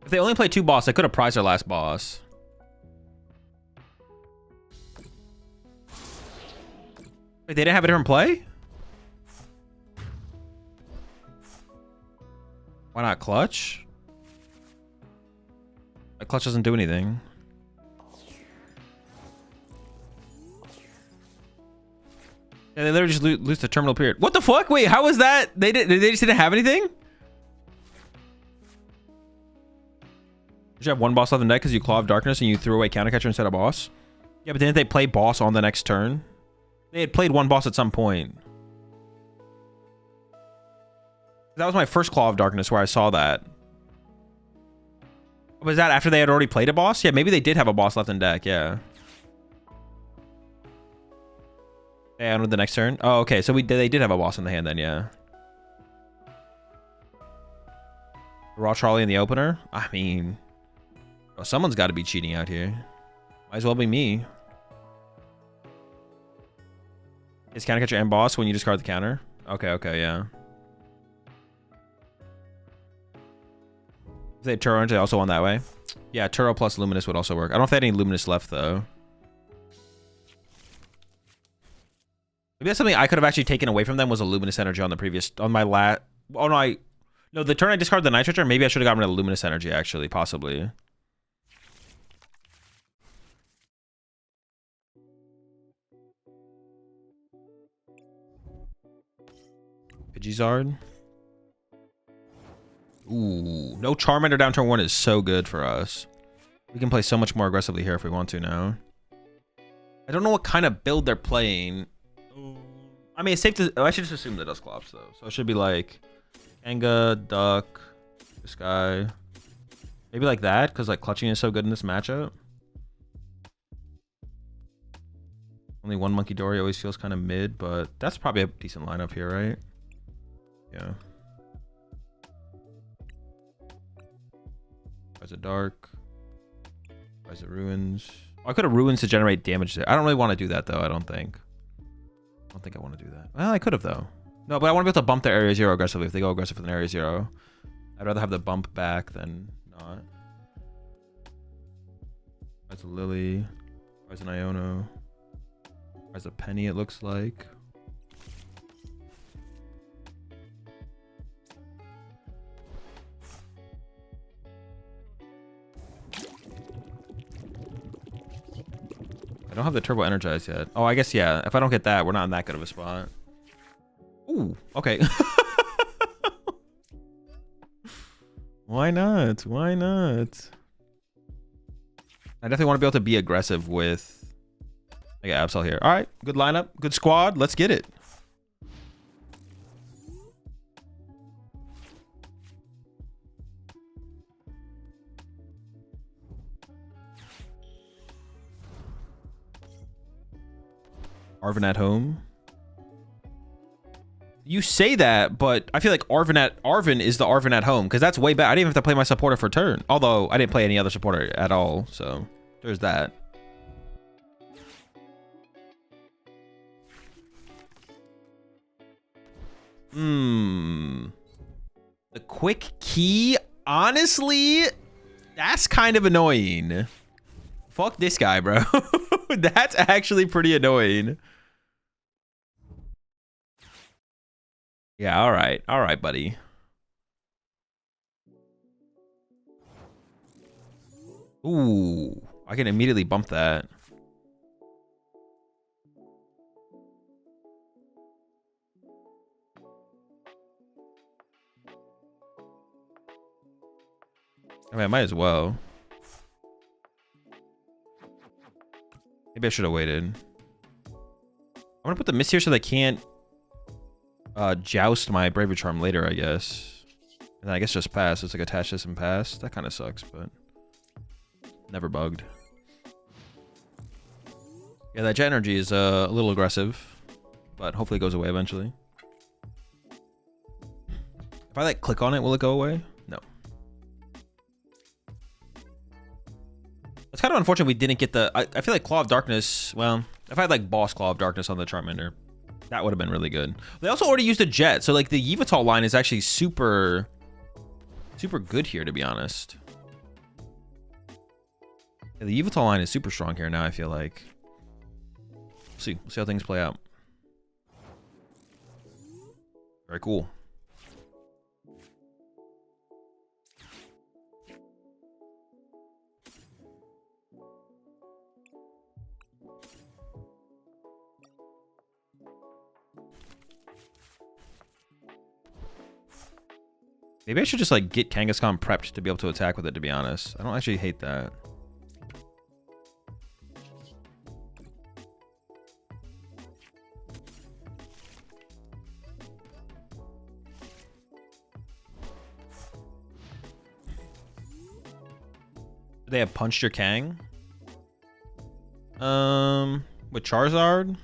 If they only play 2 boss, they could have prized their last boss. Wait, they didn't have a different play? Why not clutch? Like, clutch doesn't do anything. Yeah, they literally just lose the terminal period. What the fuck? Wait, how was that? They just didn't have anything? Did you have 1 boss left in the deck because you Claw of Darkness and you threw away Counter Catcher instead of boss? Yeah, but didn't they play boss on the next turn? They had played 1 boss at some point. That was my first Claw of Darkness where I saw that. Was that after they had already played a boss? Yeah, maybe they did have a boss left in deck, yeah. And with the next turn. Oh, okay. So they did have a boss in the hand then, yeah. Raw Trolley in the opener. I mean, well, someone's got to be cheating out here. Might as well be me. Is Counter Catcher and boss when you discard the counter? Okay, yeah. If they had Turo, they also won that way. Yeah, Turo plus Luminous would also work. I don't know if they had any Luminous left though. Maybe that's something I could have actually taken away from them was a Luminous Energy on the previous, on my last, oh no, no, the turn I discarded the Nitrogen, maybe I should have gotten rid of Luminous Energy actually, possibly. Pidgeysard. Ooh, no Charmander down turn 1 is so good for us. We can play so much more aggressively here if we want to now. I don't know what kind of build they're playing. I mean, it's safe to... I should just assume the Dusclops, though. So it should be like... Kanga, Duck, this guy. Maybe like that, because like clutching is so good in this matchup. Only 1 Monkey Dory always feels kind of mid, but that's probably a decent lineup here, right? Yeah. Rise of Dark. Rise of Ruins. Oh, I could have Ruins to generate damage there. I don't really want to do that, though, I don't think. I don't think I want to do that. Well, I could have, though. No, but I want to be able to bump their Area 0 aggressively if they go aggressive with an Area 0. I'd rather have the bump back than not. Rise of Lily. Rise of Iono. As a penny, it looks like. I don't have the turbo energized yet. Oh, I guess, yeah. If I don't get that, we're not in that good of a spot. Ooh, okay. Why not? Why not? I definitely want to be able to be aggressive with Mega Absol here. All right, good lineup, good squad. Let's get it. Arvin at home. You say that, but I feel like Arvin is the Arvin at home because that's way better. I didn't even have to play my supporter for turn. Although I didn't play any other supporter at all, so there's that. The quick key, honestly, that's kind of annoying. Fuck this guy, bro. That's actually pretty annoying. Yeah, all right. All right, buddy. Ooh, I can immediately bump that. I mean, I might as well. Maybe I should have waited. I'm gonna put the mist here so they can't joust my bravery charm later, I guess. And then I guess just pass. It's like attach this and pass. That kind of sucks, but never bugged. Yeah, that jet energy is a little aggressive, but hopefully it goes away eventually. If I like click on it, will it go away? No. It's kind of unfortunate we didn't get the... I feel like Claw of Darkness... Well, if I had like Boss Claw of Darkness on the Charmander, that would have been really good. They also already used a jet, so like the Yveltal line is actually super good here, to be honest. Yeah, the Yveltal line is super strong here now, I feel like. We'll see how things play out. Very cool. Maybe I should just like get Kangaskhan prepped to be able to attack with it, to be honest. I don't actually hate that. They have punched your Kang? With Charizard?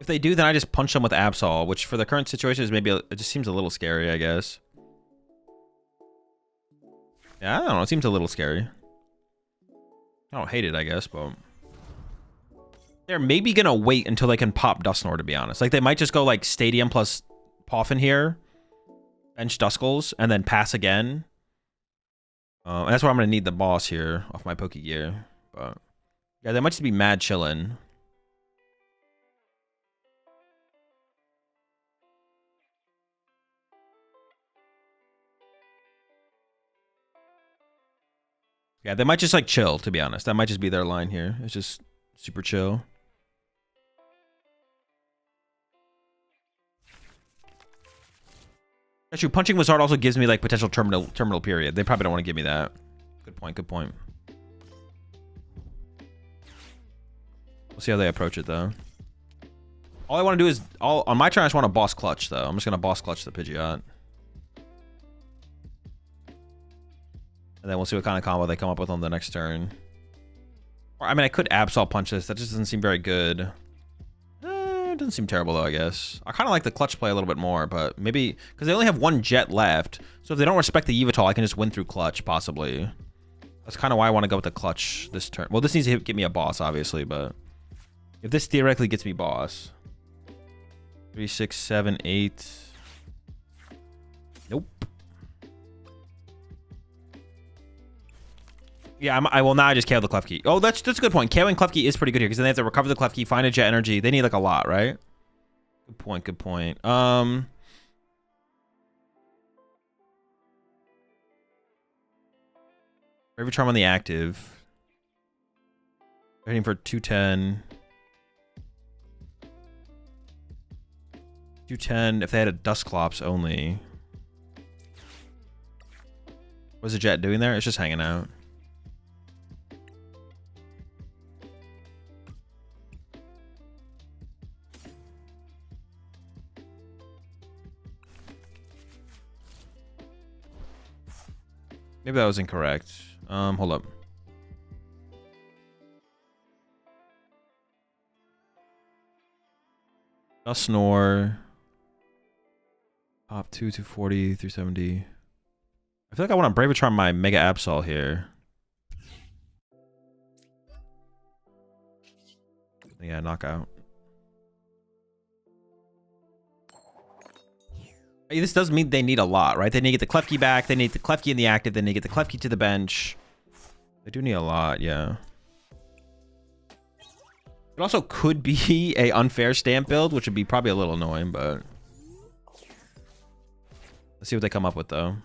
If they do, then I just punch them with Absol, which for the current situation is maybe, it just seems a little scary, I guess. Yeah, I don't know. It seems a little scary. I don't hate it, I guess, but they're maybe gonna wait until they can pop Dusknoir, to be honest. Like, they might just go like Stadium plus Poffin here, bench Duskulls, and then pass again. And that's why I'm gonna need the boss here off my Pokegear. But yeah, they might just be mad chillin'. Yeah, they might just like chill, to be honest. That might just be their line here. It's just super chill. Actually, punching Wizard also gives me like potential terminal period. They probably don't want to give me that. Good point, good point. We'll see how they approach it though. All I want to do is on my turn I just want to boss clutch though. I'm just gonna boss clutch the Pidgeot. And then we'll see what kind of combo they come up with on the next turn. Or, I mean, I could Absol punch this. That just doesn't seem very good. It doesn't seem terrible, though, I guess. I kind of like the clutch play a little bit more, but maybe... Because they only have one jet left. So if they don't respect the Yveltal, I can just win through clutch, possibly. That's kind of why I want to go with the clutch this turn. Well, this needs to get me a boss, obviously, but... If this theoretically gets me boss... 3, 6, 7, 8... Nope. Yeah, I will now just KO the Klefki. Oh, that's a good point. KOing Klefki is pretty good here because then they have to recover the Klefki, find a jet energy. They need like a lot, right? Good point. Good point. Bravery Charm on the active. Waiting for 210. 210 if they had a Dusclops only. What's the jet doing there? It's just hanging out. Maybe that was incorrect. Hold up. Dust Snore. Pop 2, 240, 370. I feel like I want to Bravery Charm my Mega Absol here. Yeah, knockout. This does mean they need a lot, right? They need to get the Klefki back. They need the Klefki in the active. They need to get the Klefki to the bench. They do need a lot, yeah. It also could be a unfair stamp build, which would be probably a little annoying, but... Let's see what they come up with, though.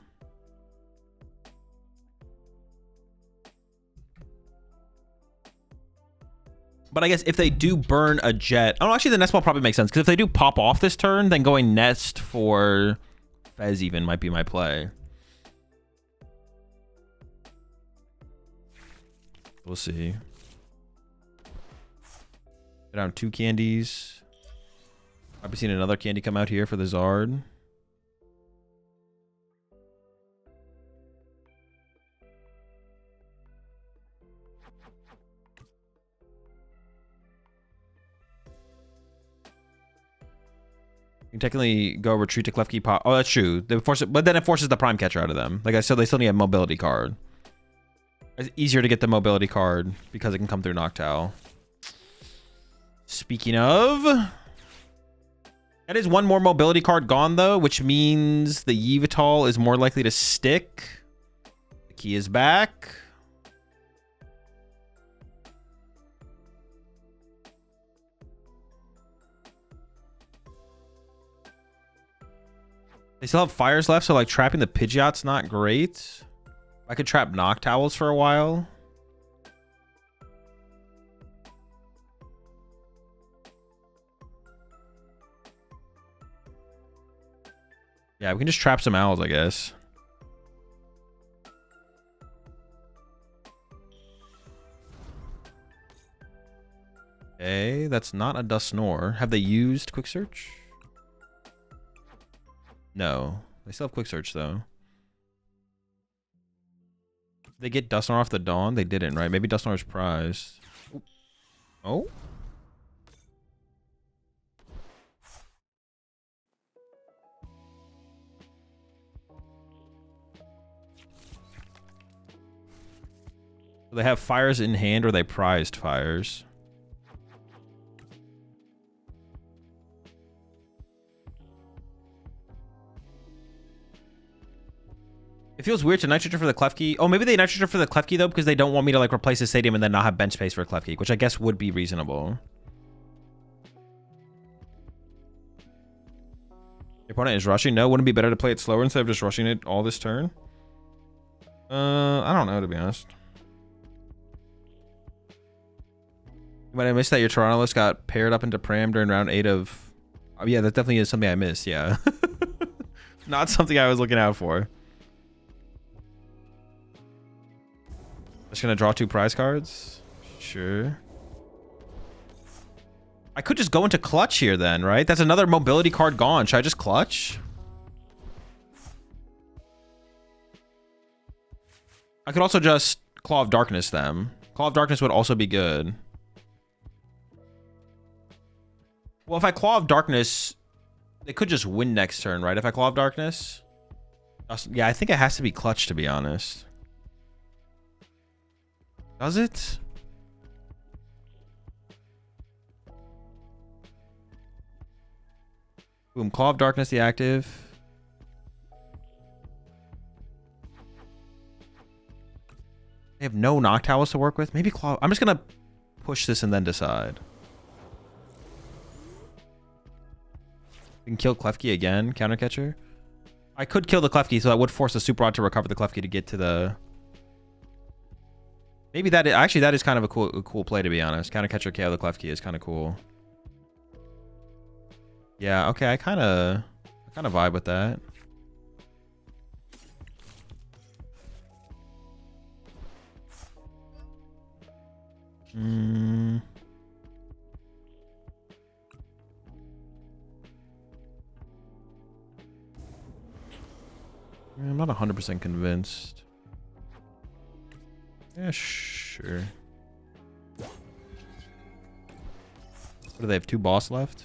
But I guess if they do burn a jet... Oh, actually, the nest ball probably makes sense. Because if they do pop off this turn, then going nest for Fez even might be my play. We'll see. Get down 2 candies. I've seen another candy come out here for the Zard. You can technically go retreat to Klefki pop. Oh, that's true. They force it, but then it forces the prime catcher out of them. Like I said, they still need a mobility card. It's easier to get the mobility card because it can come through Noctowl. Speaking of, that is one more mobility card gone though, which means the Yveltal is more likely to stick. The key is back. They still have fires left, so like trapping the Pidgeot's not great. I could trap Noctowls for a while. Yeah, we can just trap some owls, I guess. Okay, that's not a Dust Snore. Have they used Quick Search? No. They still have Quick Search, though. Did they get Dust Snore off the Dawn? They didn't, right? Maybe Dust Snore's prized. Oh? So they have fires in hand, or they prized fires. It feels weird to nitrogen for the Klefki. Oh, maybe they nitrogen for the Klefki though, because they don't want me to like replace the stadium and then not have bench space for Klefki, which I guess would be reasonable. Your opponent is rushing. No, wouldn't it be better to play it slower instead of just rushing it all this turn? I don't know, to be honest. You might have missed that your Toronto list got paired up into Pram during round 8 of... Oh, yeah, that definitely is something I missed, yeah. Not something I was looking out for. Just gonna draw 2 prize cards? Sure. I could just go into clutch here then, right? That's another mobility card gone. Should I just clutch? I could also just Claw of Darkness them. Claw of Darkness would also be good. Well, if I Claw of Darkness, they could just win next turn, right? If I Claw of Darkness? Yeah, I think it has to be clutch, to be honest. Does it? Boom, Claw of Darkness, the active. They have no Noctowls to work with. Maybe Claw. I'm just gonna push this and then decide. We can kill Klefki again. Countercatcher. I could kill the Klefki, so that would force the Super Rod to recover the Klefki to get to the... Maybe that is... Actually, that is kind of a cool play, to be honest. Countercatcher KO the Klefki is kind of cool. Yeah, okay. I kind of vibe with that. I'm not 100% convinced. Yeah, sure. What do they have? 2 boss left?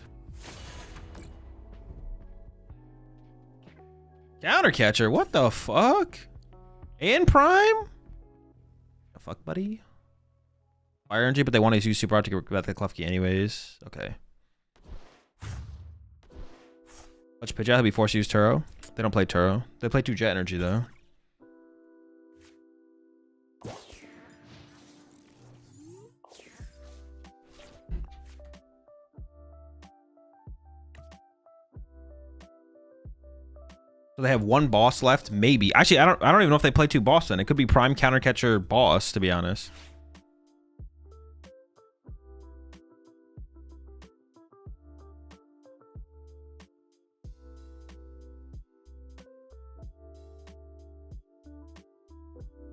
Countercatcher? What the fuck? And Prime? The fuck, buddy? Fire energy, but they want to use Super Rod to get back the Klefki anyways. Okay. Clutch Pidgeot, he'll be forced to use Turo. They don't play Turo. They play 2 Jet Energy, though. So they have 1 boss left, maybe. Actually, I don't even know if they play 2 boss then. It could be Prime Countercatcher boss, to be honest.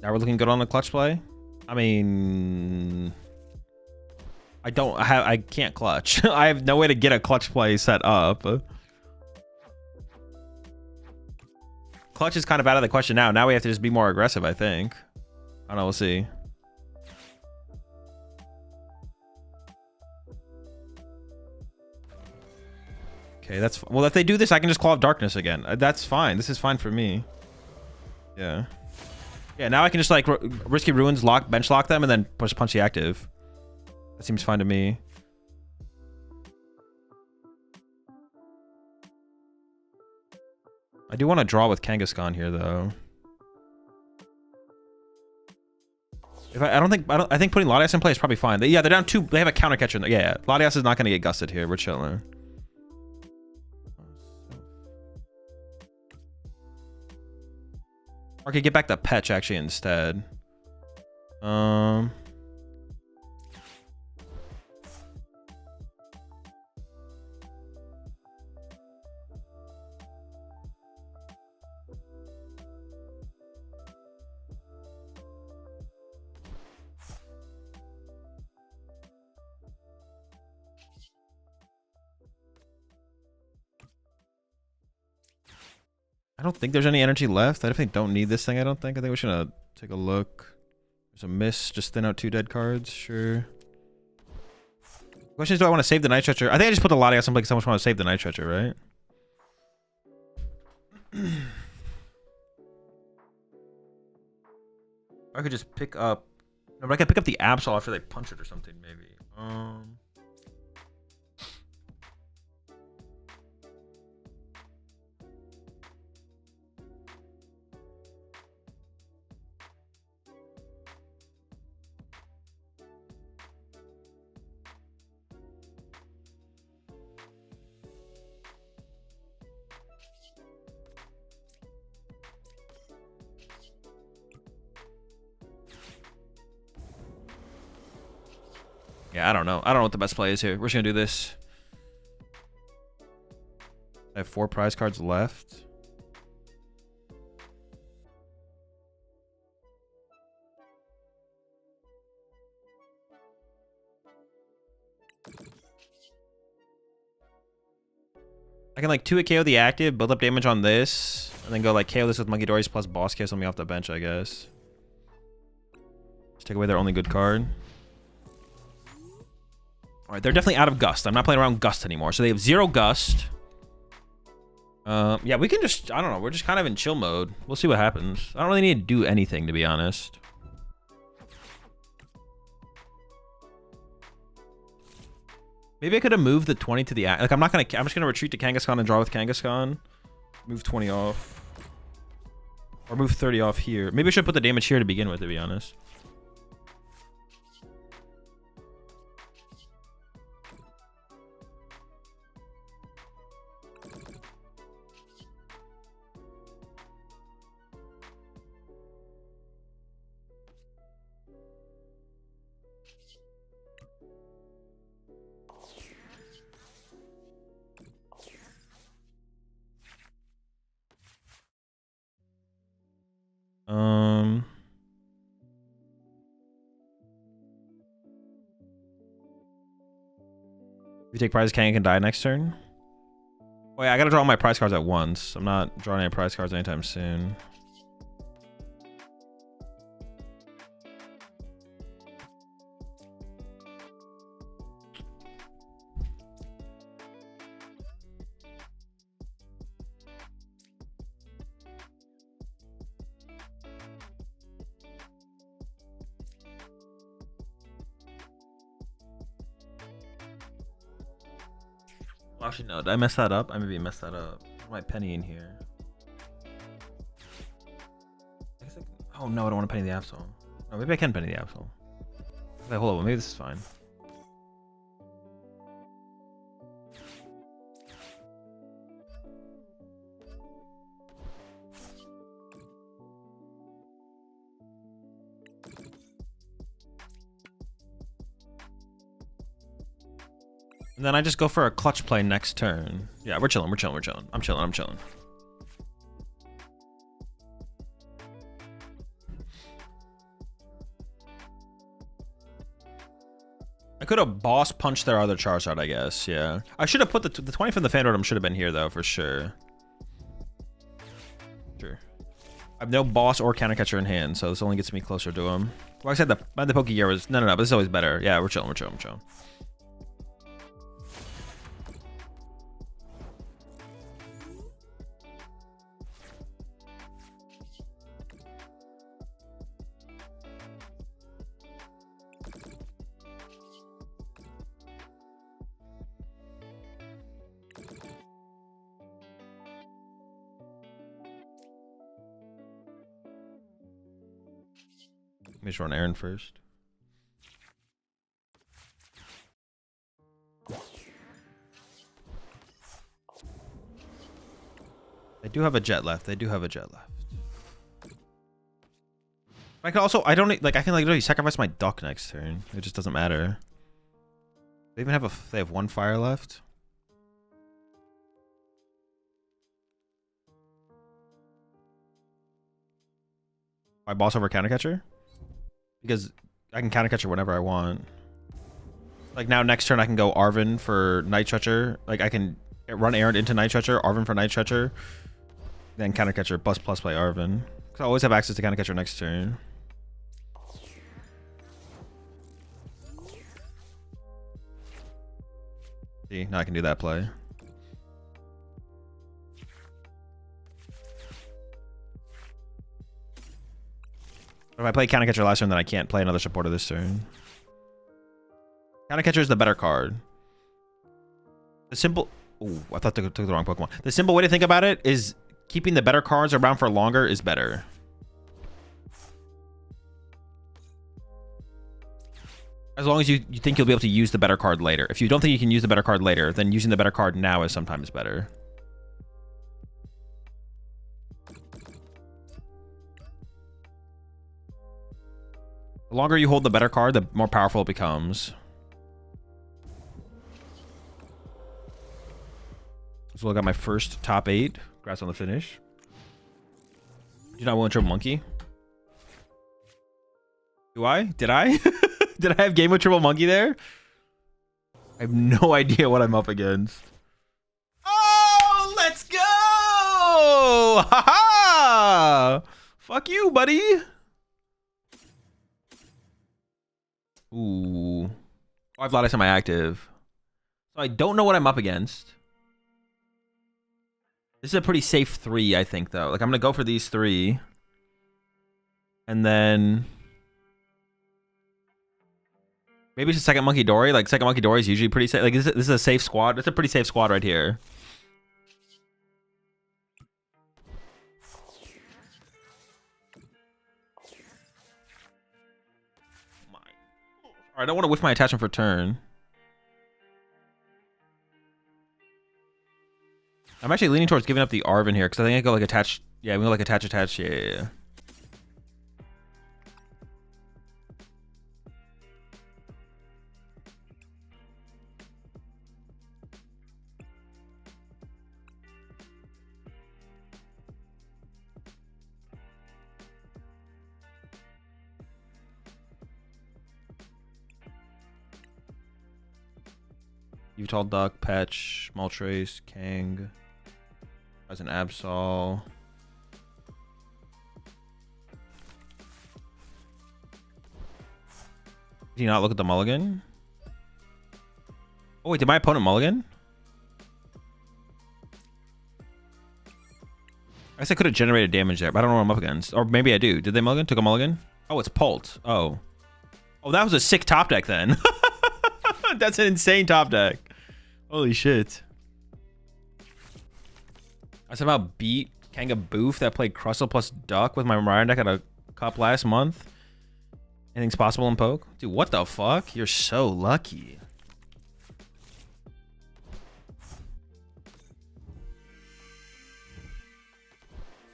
Now we're looking good on the clutch play. I mean, I can't clutch. I have no way to get a clutch play set up. Clutch is kind of out of the question now. Now we have to just be more aggressive, I think. I don't know, we'll see. Okay, that's... Well, if they do this, I can just Claw of Darkness again. That's fine. This is fine for me. Yeah. Yeah, now I can just, like, Risky Ruins, bench lock them, and then punch the active. That seems fine to me. I do want to draw with Kangaskhan here, though. If I think putting Latias in play is probably fine. Yeah, they're down 2. They have a counter catcher in there. Yeah, Latias is not going to get gusted here. We're chilling. Or could get back the Petch actually instead. I don't think there's any energy left. I definitely don't need this thing, I don't think. I think we should take a look. There's a miss. Just thin out 2 dead cards. Sure. Question is, do I want to save the Night Stretcher? I think I just put the Latias in play because someone want to save the Night Stretcher, right? I could just pick up... No, but I could pick up the Absol after they punch it or something, maybe. Yeah, I don't know. I don't know what the best play is here. We're just gonna do this. I have 4 prize cards left. I can like 2-hit KO the active, build up damage on this, and then go like KO this with Monkey Dories plus boss KO something off the bench, I guess. Just take away their only good card. Alright, they're definitely out of Gust. I'm not playing around Gust anymore. So they have 0 Gust. Yeah, we can just... I don't know. We're just kind of in chill mode. We'll see what happens. I don't really need to do anything, to be honest. Maybe I could have moved the 20 to the... Like, I'm not going to... I'm just going to retreat to Kangaskhan and draw with Kangaskhan. Move 20 off. Or move 30 off here. Maybe I should put the damage here to begin with, to be honest. If you take prizes, Kang can die next turn. Wait, I gotta draw all my prize cards at once. I'm not drawing any prize cards anytime soon. Well, actually, no. Did I mess that up? I maybe messed that up. My penny in here. I guess oh no, I don't want to penny the Absol. No, maybe I can penny the Absol. Okay, hold on. Maybe this is fine. And then I just go for a clutch play next turn. Yeah, we're chilling. I'm chilling. I could have boss punched their other Charizard, I guess. Yeah. I should have put the 20 from the fan totem should have been here, though, for sure. Sure. I have no boss or counter catcher in hand, so this only gets me closer to him. Well, I said the Pokegear was... No, but this is always better. Yeah, we're chilling. Let me just run Aaron first. They do have a jet left. I can also, I can literally sacrifice my duck next turn. It just doesn't matter. They even have they have one fire left. My boss over counter catcher? Because I can counter catcher whenever I want. Like now next turn I can go Arven for Night Stretcher. Like I can run Aaron into Night Stretcher, Arven for Night Stretcher, then counter catcher plus play Arven. Because I always have access to counter catcher next turn. See, now I can do that play. If I play counter catcher last turn, then I can't play another supporter this turn. Counter catcher is the better card. The simple... Ooh, I thought I took the wrong Pokemon. The simple way to think about it is keeping the better cards around for longer is better. As long as you think you'll be able to use the better card later. If you don't think you can use the better card later, then using the better card now is sometimes better. The longer you hold the better card, the more powerful it becomes. So I got my first top 8. Congrats on the finish. Do you not want Triple Monkey? Do I? Did I? Did I have game with Triple Monkey there? I have no idea what I'm up against. Oh, let's go! Ha-ha! Fuck you, buddy. Ooh. Oh, I have Lattice on my active. So I don't know what I'm up against. This is a pretty safe 3, I think, though. Like, I'm going to go for these 3. And then... maybe it's a second Monkey Dory. Like, second Monkey Dory is usually pretty safe. Like, this is a safe squad. It's a pretty safe squad right here. I don't want to whiff my attachment for turn. I'm actually leaning towards giving up the Arven here because I think I go like attach. Yeah, we go like attach. Yeah. Utah Duck, Petch, Moltres, Kang. As an Absol. Did you not look at the mulligan? Oh wait, did my opponent mulligan? I guess I could have generated damage there, but I don't know what I'm up against. Or maybe I do. Did they mulligan? Took a mulligan? Oh, it's Pult. Oh. Oh, that was a sick top deck then. That's an insane top deck. Holy shit. I somehow beat Kanga Boof that played Crustle plus Duck with my Mariah deck at a cup last month. Anything's possible in Poke? Dude, what the fuck? You're so lucky.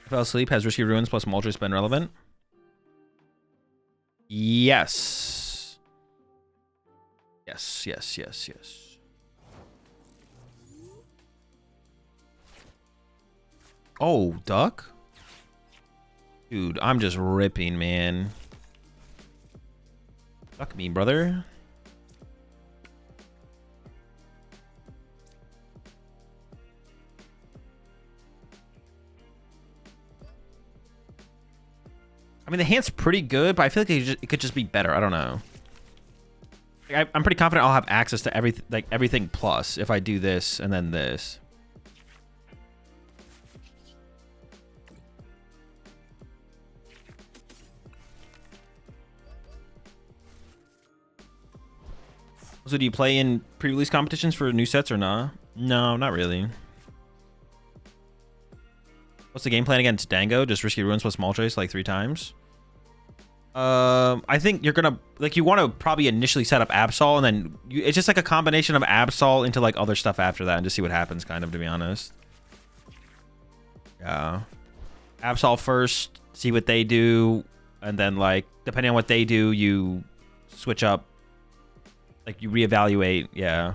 I fell asleep. Has Risky Ruins plus Moltres been relevant? Yes. Yes. Oh, Duck? Dude, I'm just ripping, man. Fuck me, brother. I mean, the hand's pretty good, but I feel like it could just be better. I don't know. Like, I'm pretty confident I'll have access to everything plus if I do this and then this. So do you play in pre-release competitions for new sets or not? No, not really. What's the game plan against Dango? Just Risky Ruins plus Moltres like 3 times? I think you're gonna you want to probably initially set up Absol and then it's just like a combination of Absol into like other stuff after that and just see what happens, kind of, to be honest. Yeah. Absol first, see what they do, and then like depending on what they do, you switch up. Like you reevaluate. Yeah.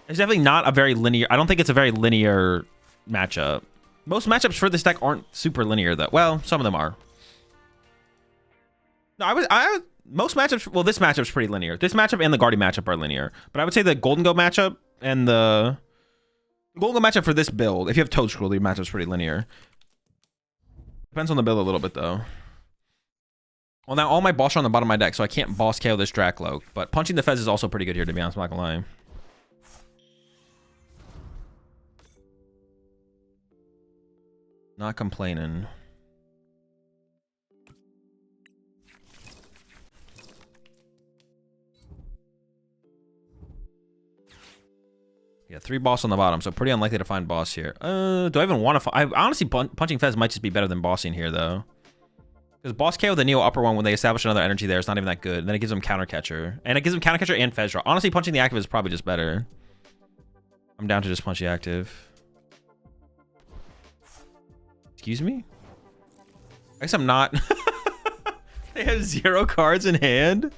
It's definitely not a very linear. I don't think it's a very linear matchup. Most matchups for this deck aren't super linear though. Well, some of them are. No, most matchups. Well, this matchup's pretty linear. This matchup and the Guardian matchup are linear. But I would say the Golden Go matchup and the Golden Go matchup for this build, if you have Toad Scroll, your matchup's pretty linear. Depends on the build a little bit though. Well, now all my boss are on the bottom of my deck, so I can't boss KO this Dracloak. But punching the Fez is also pretty good here, to be honest. I'm not gonna lie. Not complaining. Yeah, 3 boss on the bottom, so pretty unlikely to find boss here. Do I even want to? I honestly, punching Fez might just be better than bossing here, though. Because boss KO the Neo upper one when they establish another energy there, it's not even that good. And then it gives them counter catcher, and it gives them counter catcher and Fez draw. Honestly, punching the active is probably just better. I'm down to just punch the active. Excuse me? I guess I'm not. They have 0 cards in hand.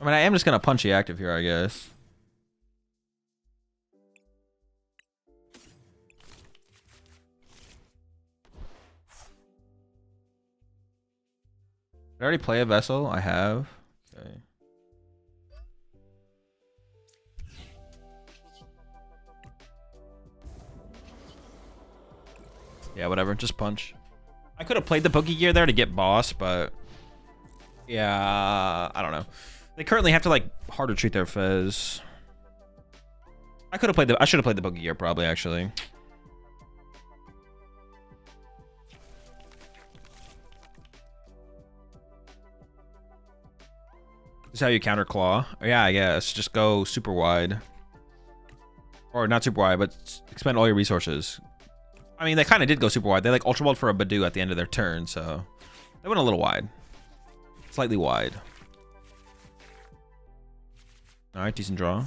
I mean, I am just gonna punch the active here, I guess. Did I already play a Vessel? I have. Okay. Yeah, whatever. Just punch. I could have played the Boogie Gear there to get boss, but yeah, I don't know. They currently have to like harder treat their Fez. I should have played the Boogie Gear probably, actually. This is how you counter Claw. Yeah, I guess. Just go super wide. Or not super wide, but expend all your resources. I mean, they kind of did go super wide. They like Ultra Balled for a Badoo at the end of their turn, so they went a little wide. Slightly wide. Alright, decent draw.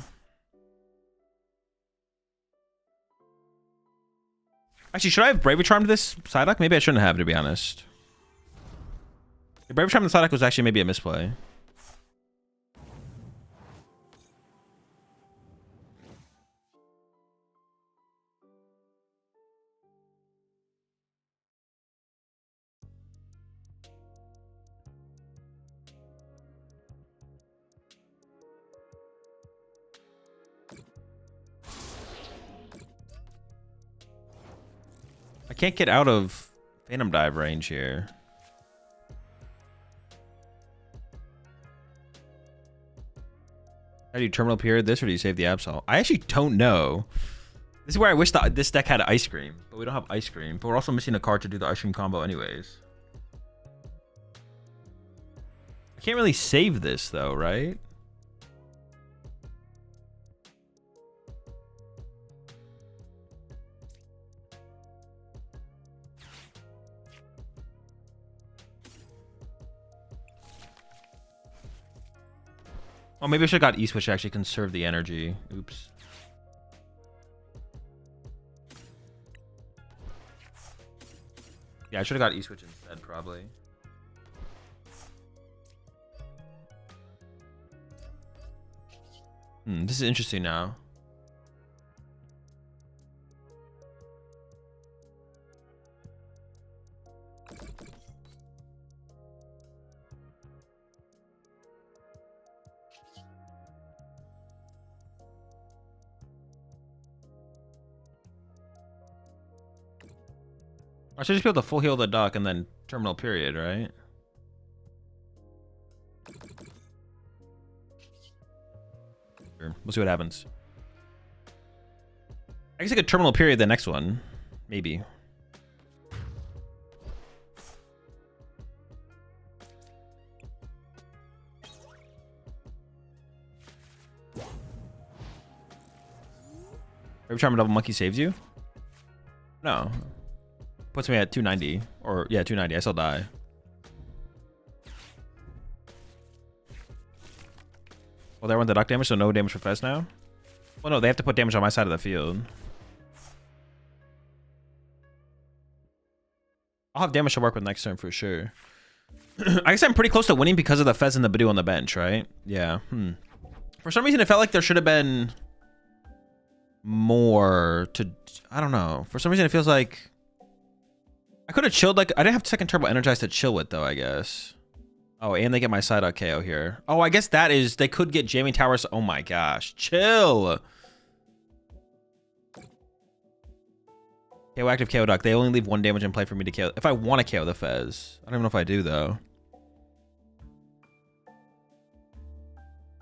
Actually, should I have Bravery Charm to this Psyduck? Maybe I shouldn't have, to be honest. The Brave Charm in the side deck was actually maybe a misplay. I can't get out of Phantom Dive range here. How do you terminal period this, or do you save the Absol? I actually don't know. This is where I wish this deck had ice cream, but we don't have ice cream. But we're also missing a card to do the ice cream combo anyways. I can't really save this though, right? Oh, maybe I should have got E-Switch to actually conserve the energy. Oops. Yeah, I should have got E-Switch instead, probably. This is interesting now. I should just be able to full heal the duck and then terminal period, right? Sure. We'll see what happens. I guess I could terminal period the next one. Maybe. Every time a double monkey saves you? No. Puts me at 290. Or, yeah, 290. I still die. Well, there went the duck damage, so no damage for Fez now? Well, no, they have to put damage on my side of the field. I'll have damage to work with next turn for sure. I guess I'm pretty close to winning because of the Fez and the Badoo on the bench, right? Yeah. For some reason, it felt like there should have been more to... I don't know. For some reason, it feels like... I could have chilled, like... I didn't have second turbo energized to chill with, though, I guess. Oh, and they get my side out KO here. Oh, I guess that is... They could get jamming towers. Oh, my gosh. Chill! KO active, KO duck. They only leave one damage in play for me to KO. If I want to KO the Fez. I don't even know if I do, though.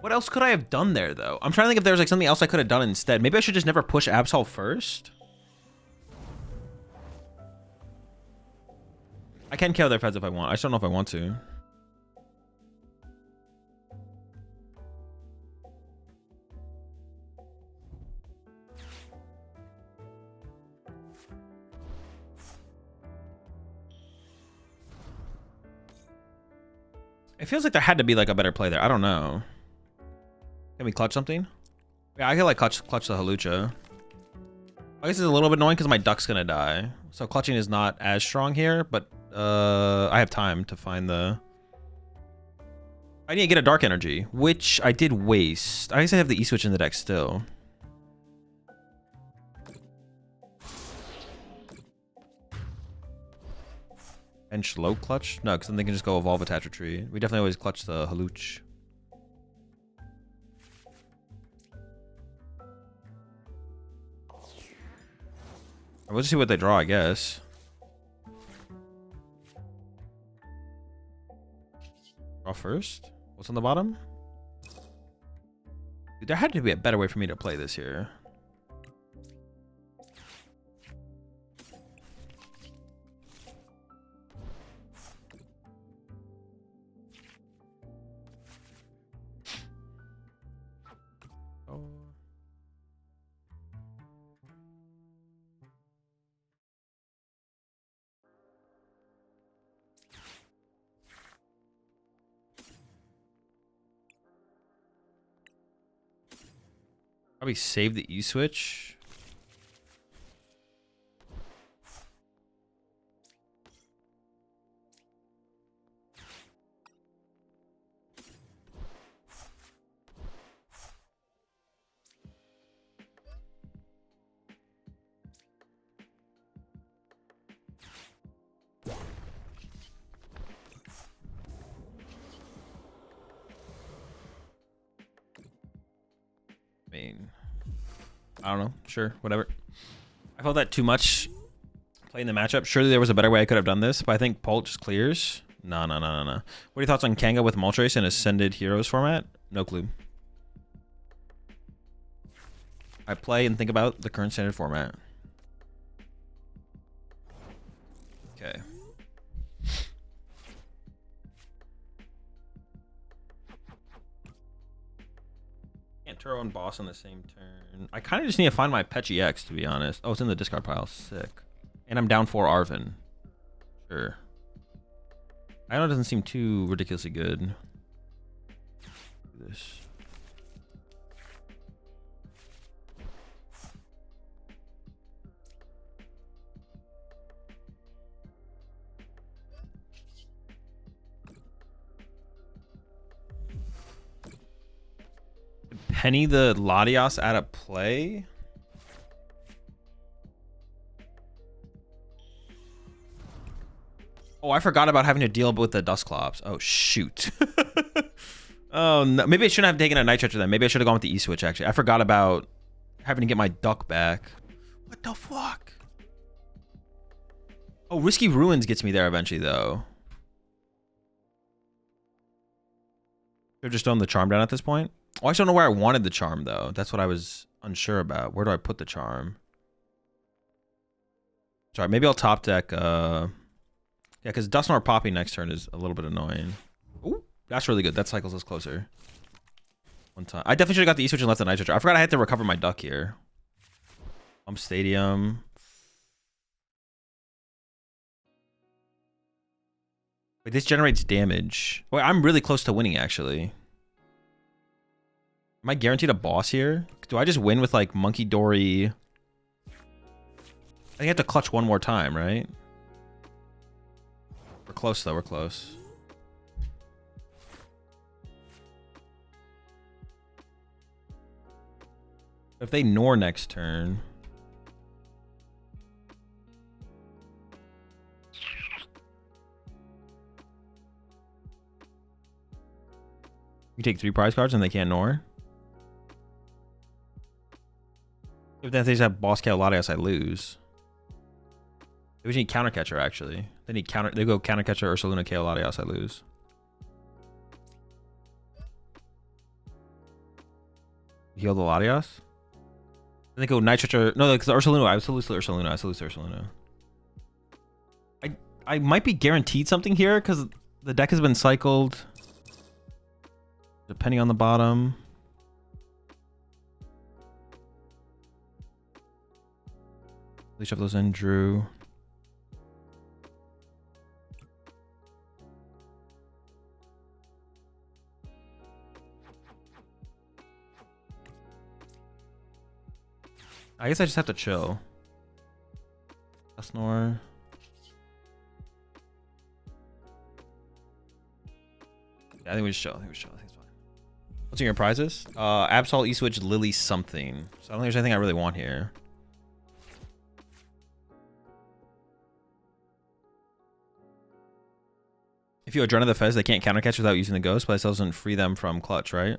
What else could I have done there, though? I'm trying to think if there's like something else I could have done instead. Maybe I should just never push Absol first. I can KO their Fez if I want. I just don't know if I want to. It feels like there had to be like a better play there. I don't know. Can we clutch something? Yeah, I can like clutch the Halucha. I guess it's a little bit annoying because my duck's gonna die. So clutching is not as strong here, but I have time to find the... I need to get a dark energy, which I did waste. I guess I have the E-Switch in the deck still. Bench low clutch? No, because then they can just go evolve, attach, retreat. We definitely always clutch the Haluch. We'll just see what they draw, I guess. Draw first? What's on the bottom? Dude, there had to be a better way for me to play this here. Probably save the E-Switch. I mean, I don't know. Sure, whatever. I felt that too much playing the matchup. Surely there was a better way I could have done this, but I think Pult just clears. No. What are your thoughts on Kanga with Moltres and Ascended Heroes format? No clue. I play and think about the current standard format. Okay. Can't Turo and boss on the same turn. I kind of just need to find my Petchy X, to be honest. Oh, it's in the discard pile. Sick. And I'm down 4 Arvin. Sure. I know it doesn't seem too ridiculously good. Do this. Penny the Latios out of play? Oh, I forgot about having to deal with the Dusclops. Oh, shoot. Oh, no. Maybe I shouldn't have taken a Night Stretcher then. Maybe I should have gone with the E-Switch, actually. I forgot about having to get my duck back. What the fuck? Oh, Risky Ruins gets me there eventually, though. Should have just thrown the charm down at this point. Oh, I just don't know where I wanted the charm, though. That's what I was unsure about. Where do I put the charm? Sorry, maybe I'll top deck... Yeah, because Dusknoir popping next turn is a little bit annoying. Ooh, that's really good. That cycles us closer. One time. I definitely should have got the E-Switch and left the Night Stretcher. I forgot I had to recover my duck here. Stadium. Wait, this generates damage. Wait, I'm really close to winning, actually. Am I guaranteed a boss here? Do I just win with, like, Monkey Dory? I think I have to clutch one more time, right? We're close, though. We're close. If they Nor next turn... You take 3 prize cards and they can't Nor? If they just have Boss KO Latios, I lose. They just need Counter Catcher, actually. They need counter. They go Counter Catcher, Ursaluna, KO Latios, I lose. Heal the Latios? Then they go Night Stretcher. No, because the Ursaluna. I still lose the Ursaluna. I still lose the Ursaluna. I might be guaranteed something here because the deck has been cycled. Depending on the bottom. At least shove those in, Drew. I guess I just have to chill. Dusknoir. Yeah, I think we just chill. I think it's fine. What's in your prizes? Absol, E-Switch, Lily, something. So I don't think there's anything I really want here. If you Adrena the Fez, they can't counter catch without using the Ghost, but it still doesn't free them from clutch, right?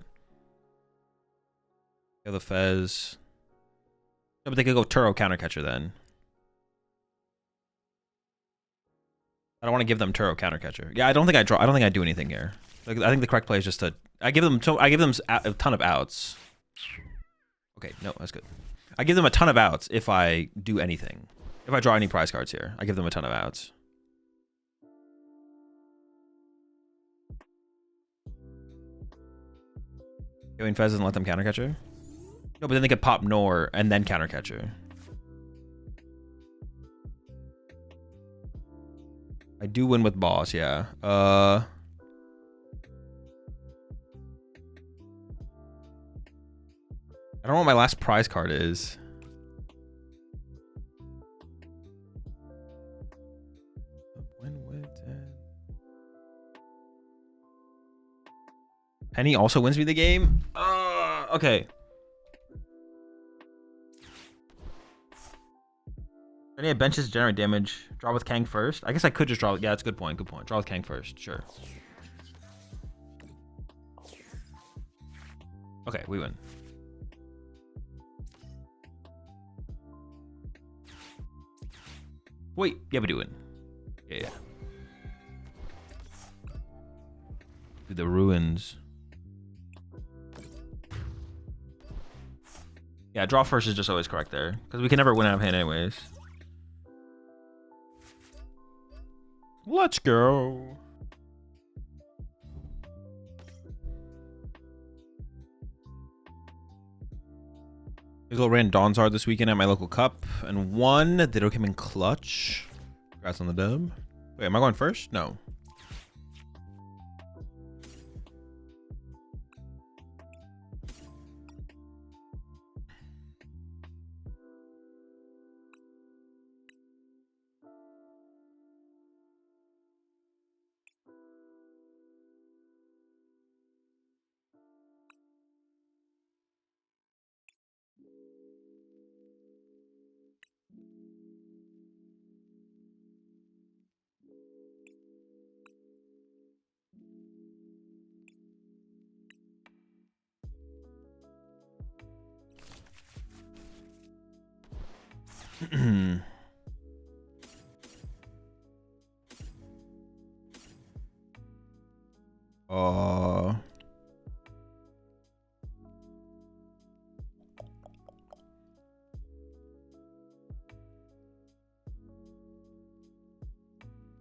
Kill the Fez. No, but they could go Turo counter catcher then. I don't want to give them Turo counter catcher. Yeah, I don't think I draw. I don't think I do anything here. Like, I think the correct play is just to. I give them a ton of outs. Okay, no, that's good. I give them a ton of outs if I do anything. If I draw any prize cards here, I give them a ton of outs. Going Fez doesn't let them counter catcher. No, but then they could pop Nor and then counter catcher. I do win with boss, yeah. I don't know what my last prize card is. Penny also wins me the game? Okay. Any benches generate damage. Draw with Kang first. I guess I could just draw. Yeah, that's a good point. Good point. Draw with Kang first. Sure. Okay, we win. Wait, yeah, we do it. Yeah. Dude, the ruins. Yeah, draw first is just always correct there. Because we can never win out of hand anyways. Let's go. Eagle ran Dawnzard this weekend at my local cup and won. Ditto came in clutch. Congrats on the dub. Wait, am I going first? No.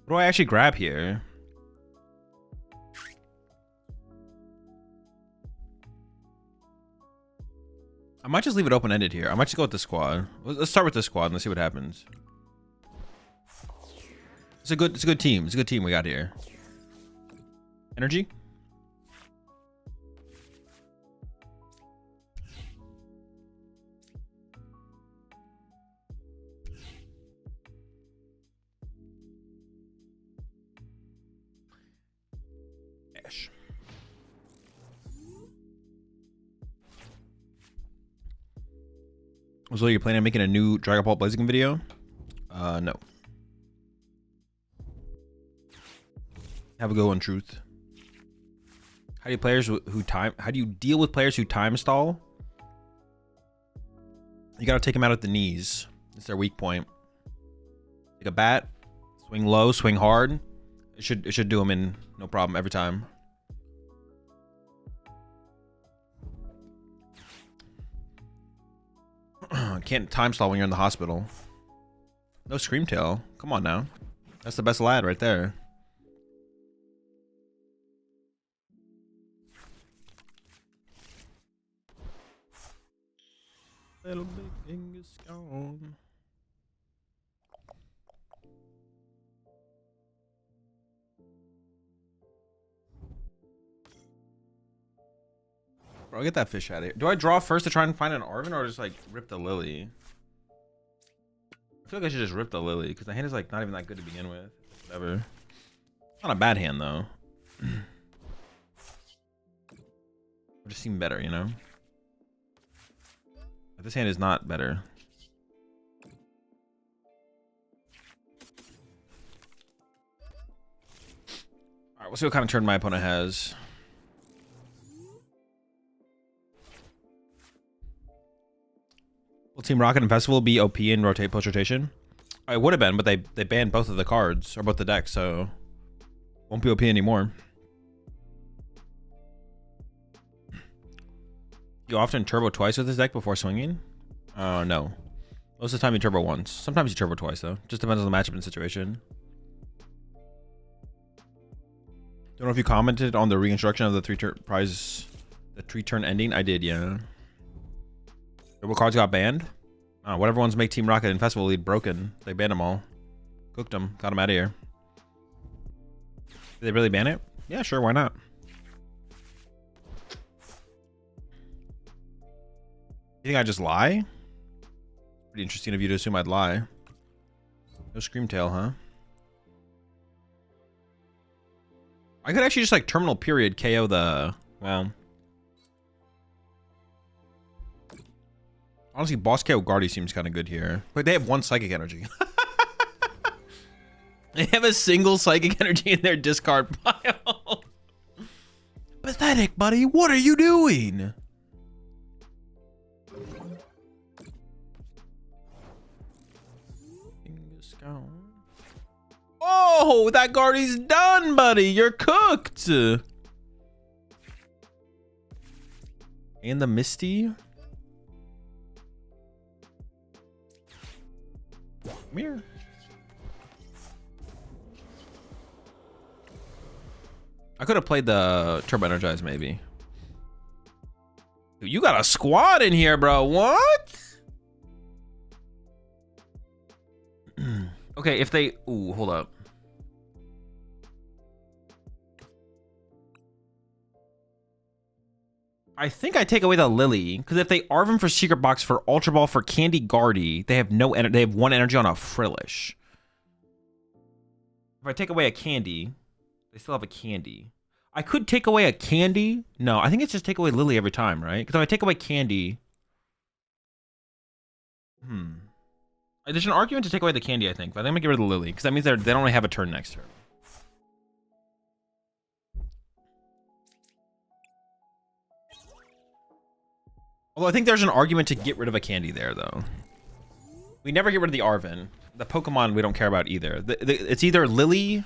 What do I actually grab here? I might just leave it open-ended here. I might just go with the squad. Let's start with this squad and let's see what happens. It's a good team. It's a good team we got here. Energy. Ash. So you're planning on making a new Dragon Ball Blazing video? No. Have a go on truth. How do you deal with players who time stall? You gotta take them out at the knees. It's their weak point. Take a bat, swing low, swing hard. It should do them in no problem every time. Can't time stall when you're in the hospital. No Screamtail. Come on now. That's the best lad right there. Little big thing is gone. Bro, get that fish out of here. Do I draw first to try and find an Arven or just like rip the Lily? I feel like I should just rip the Lily because the hand is like not even that good to begin with. Whatever. Not a bad hand though. It just seemed better, you know? But this hand is not better. Alright, we'll see what kind of turn my opponent has. Will Team Rocket and Festival be OP in rotate post rotation? It would have been, but they banned both of the cards, or both the decks, so won't be OP anymore. You often turbo twice with this deck before swinging? No. Most of the time you turbo once. Sometimes you turbo twice, though. Just depends on the matchup and situation. Don't know if you commented on the reconstruction of the three-turn ending. I did, yeah. Turbo cards got banned. Whatever ones make Team Rocket and Festival lead broken. They banned them all. Cooked them. Got them out of here. Did they really ban it? Yeah, sure. Why not? You think I just lie? Pretty interesting of you to assume I'd lie. No Screamtail, huh? I could actually just like terminal period KO the... Well... Honestly, Boss KO Guardy seems kind of good here. Wait, they have one Psychic Energy. They have a single Psychic Energy in their discard pile. Pathetic, buddy. What are you doing? Fingers gone. Oh, that Guardy's done, buddy. You're cooked. And the Misty. Come here. I could have played the Turbo Energize, maybe. Dude, you got a squad in here, bro. What? Okay, if they... Ooh, hold up. I think I take away the Lily, because if they Arvin for Secret Box for Ultra Ball for Candy Guardy, they have no they have 1 energy on a Frillish. If I take away a Candy, they still have a Candy. I could take away a Candy. No, I think it's just take away Lily every time, right? Because if I take away Candy... There's an argument to take away the Candy, I think. But I think I'm going to get rid of the Lily, because that means they don't only have a turn next turn. Although I think there's an argument to get rid of a Candy there, though. We never get rid of the Arvin. The Pokemon we don't care about either. It's either Lily...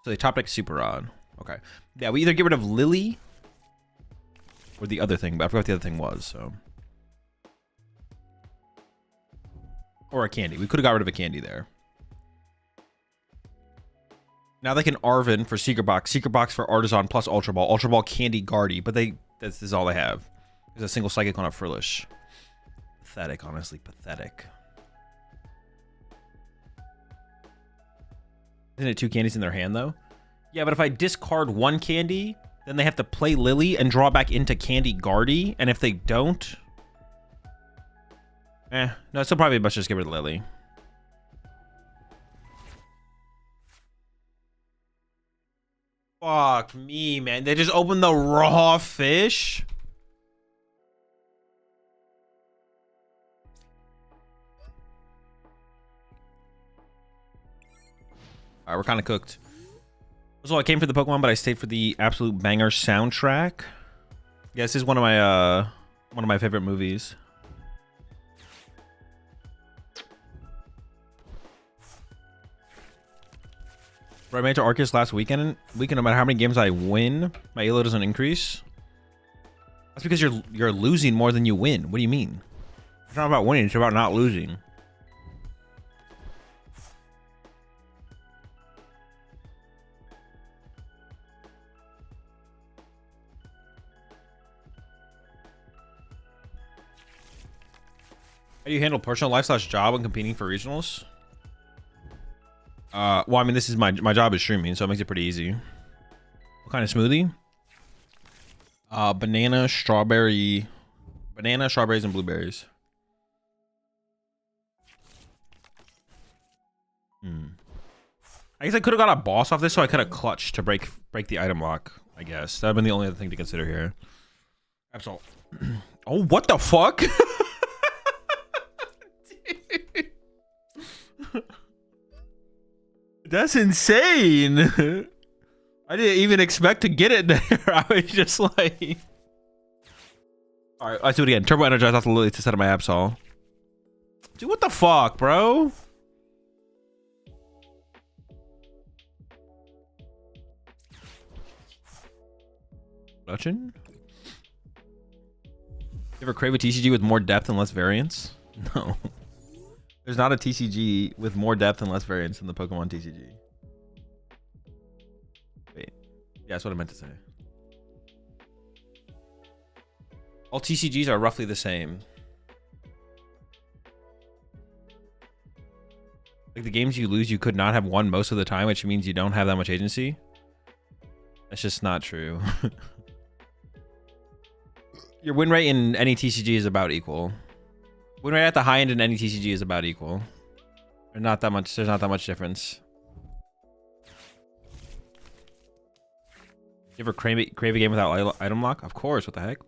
So the top deck Super Rod. Okay. Yeah, we either get rid of Lily... Or the other thing, but I forgot what the other thing was, so... Or a Candy. We could have got rid of a Candy there. Now they can Arvin for Secret Box for Artisan plus Ultra Ball, Candy Guardy, but this is all they have. There's a single Psychic on a Frillish. Pathetic, honestly, pathetic. Isn't it 2 candies in their hand, though? Yeah, but if I discard 1 candy, then they have to play Lily and draw back into Candy Guardy, and if they don't... no, it's still probably best just get rid of Lily. Fuck me, man. They just opened the raw fish? Alright, we're kind of cooked. So I came for the Pokemon, but I stayed for the absolute banger soundtrack. Yeah, this is one of my favorite movies. Bro, I made it to Arceus last weekend. No matter how many games I win, my elo doesn't increase. That's because you're losing more than you win. What do you mean? It's not about winning. It's about not losing. How do you handle personal life / job when competing for regionals? Well, I mean, this is my job is streaming, so it makes it pretty easy. What kind of smoothie? Banana, strawberries, and blueberries. I guess I could have got a boss off this, so I could have clutched to break the item lock. I guess that would have been the only other thing to consider here. Absol. Oh, what the fuck? That's insane. I didn't even expect to get it there. I was just like... Alright, let's do it again. Turbo Energize off the Lily to set up my Absol. Dude, what the fuck, bro? Dutchin? You ever crave a TCG with more depth and less variance? No. There's not a TCG with more depth and less variance than the Pokemon TCG. Wait. Yeah, that's what I meant to say. All TCGs are roughly the same. Like the games you lose, you could not have won most of the time, which means you don't have that much agency. That's just not true. Your win rate in any TCG is about equal. Win rate at the high end in any TCG is about equal. There's not that much difference. You ever crave a game without item lock? Of course, what the heck?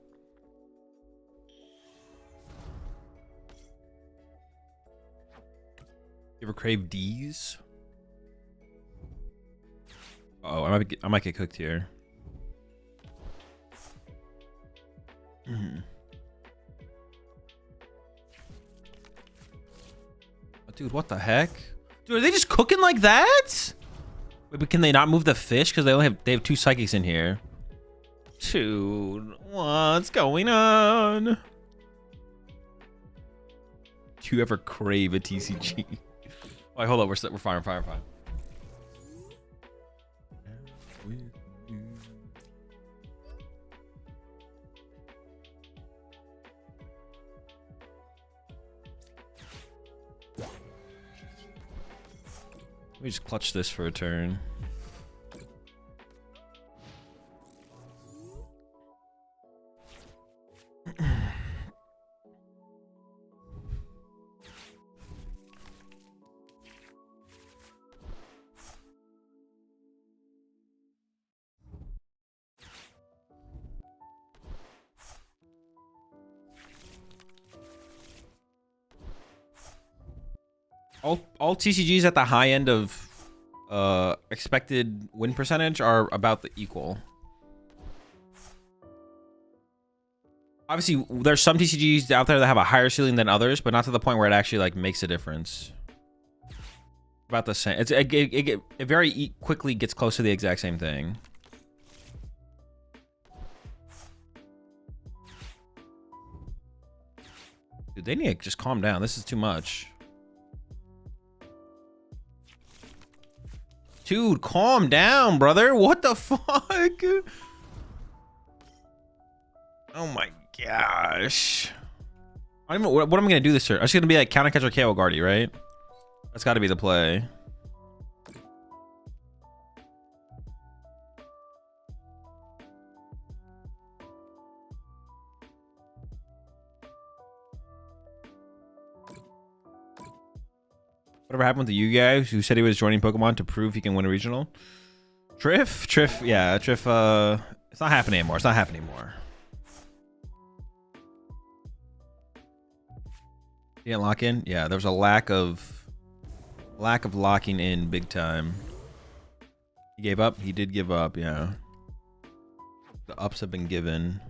You ever crave D's? Uh oh, I might get cooked here. Dude, what the heck? Dude, are they just cooking like that? Wait, but can they not move the fish? Because they have 2 psychics in here. Dude, what's going on? Do you ever crave a TCG? Wait, hold on, we're fine. Let me just clutch this for a turn. All TCGs at the high end of expected win percentage are about the equal. Obviously, there's some TCGs out there that have a higher ceiling than others, but not to the point where it actually like makes a difference. About the same. It very quickly gets close to the exact same thing. Dude, they need to just calm down. This is too much. Dude, calm down, brother. What the fuck? Oh my gosh. I don't even, what am I gonna do this turn? I'm just gonna be like counter catcher KO Guardy, right? That's gotta be the play. Whatever happened with the you guy who said he was joining Pokemon to prove he can win a regional? Triff, yeah, Triff, it's not happening anymore. It's not happening anymore. He didn't lock in? Yeah, there was a lack of locking in big time. He gave up? He did give up, yeah. The ups have been given.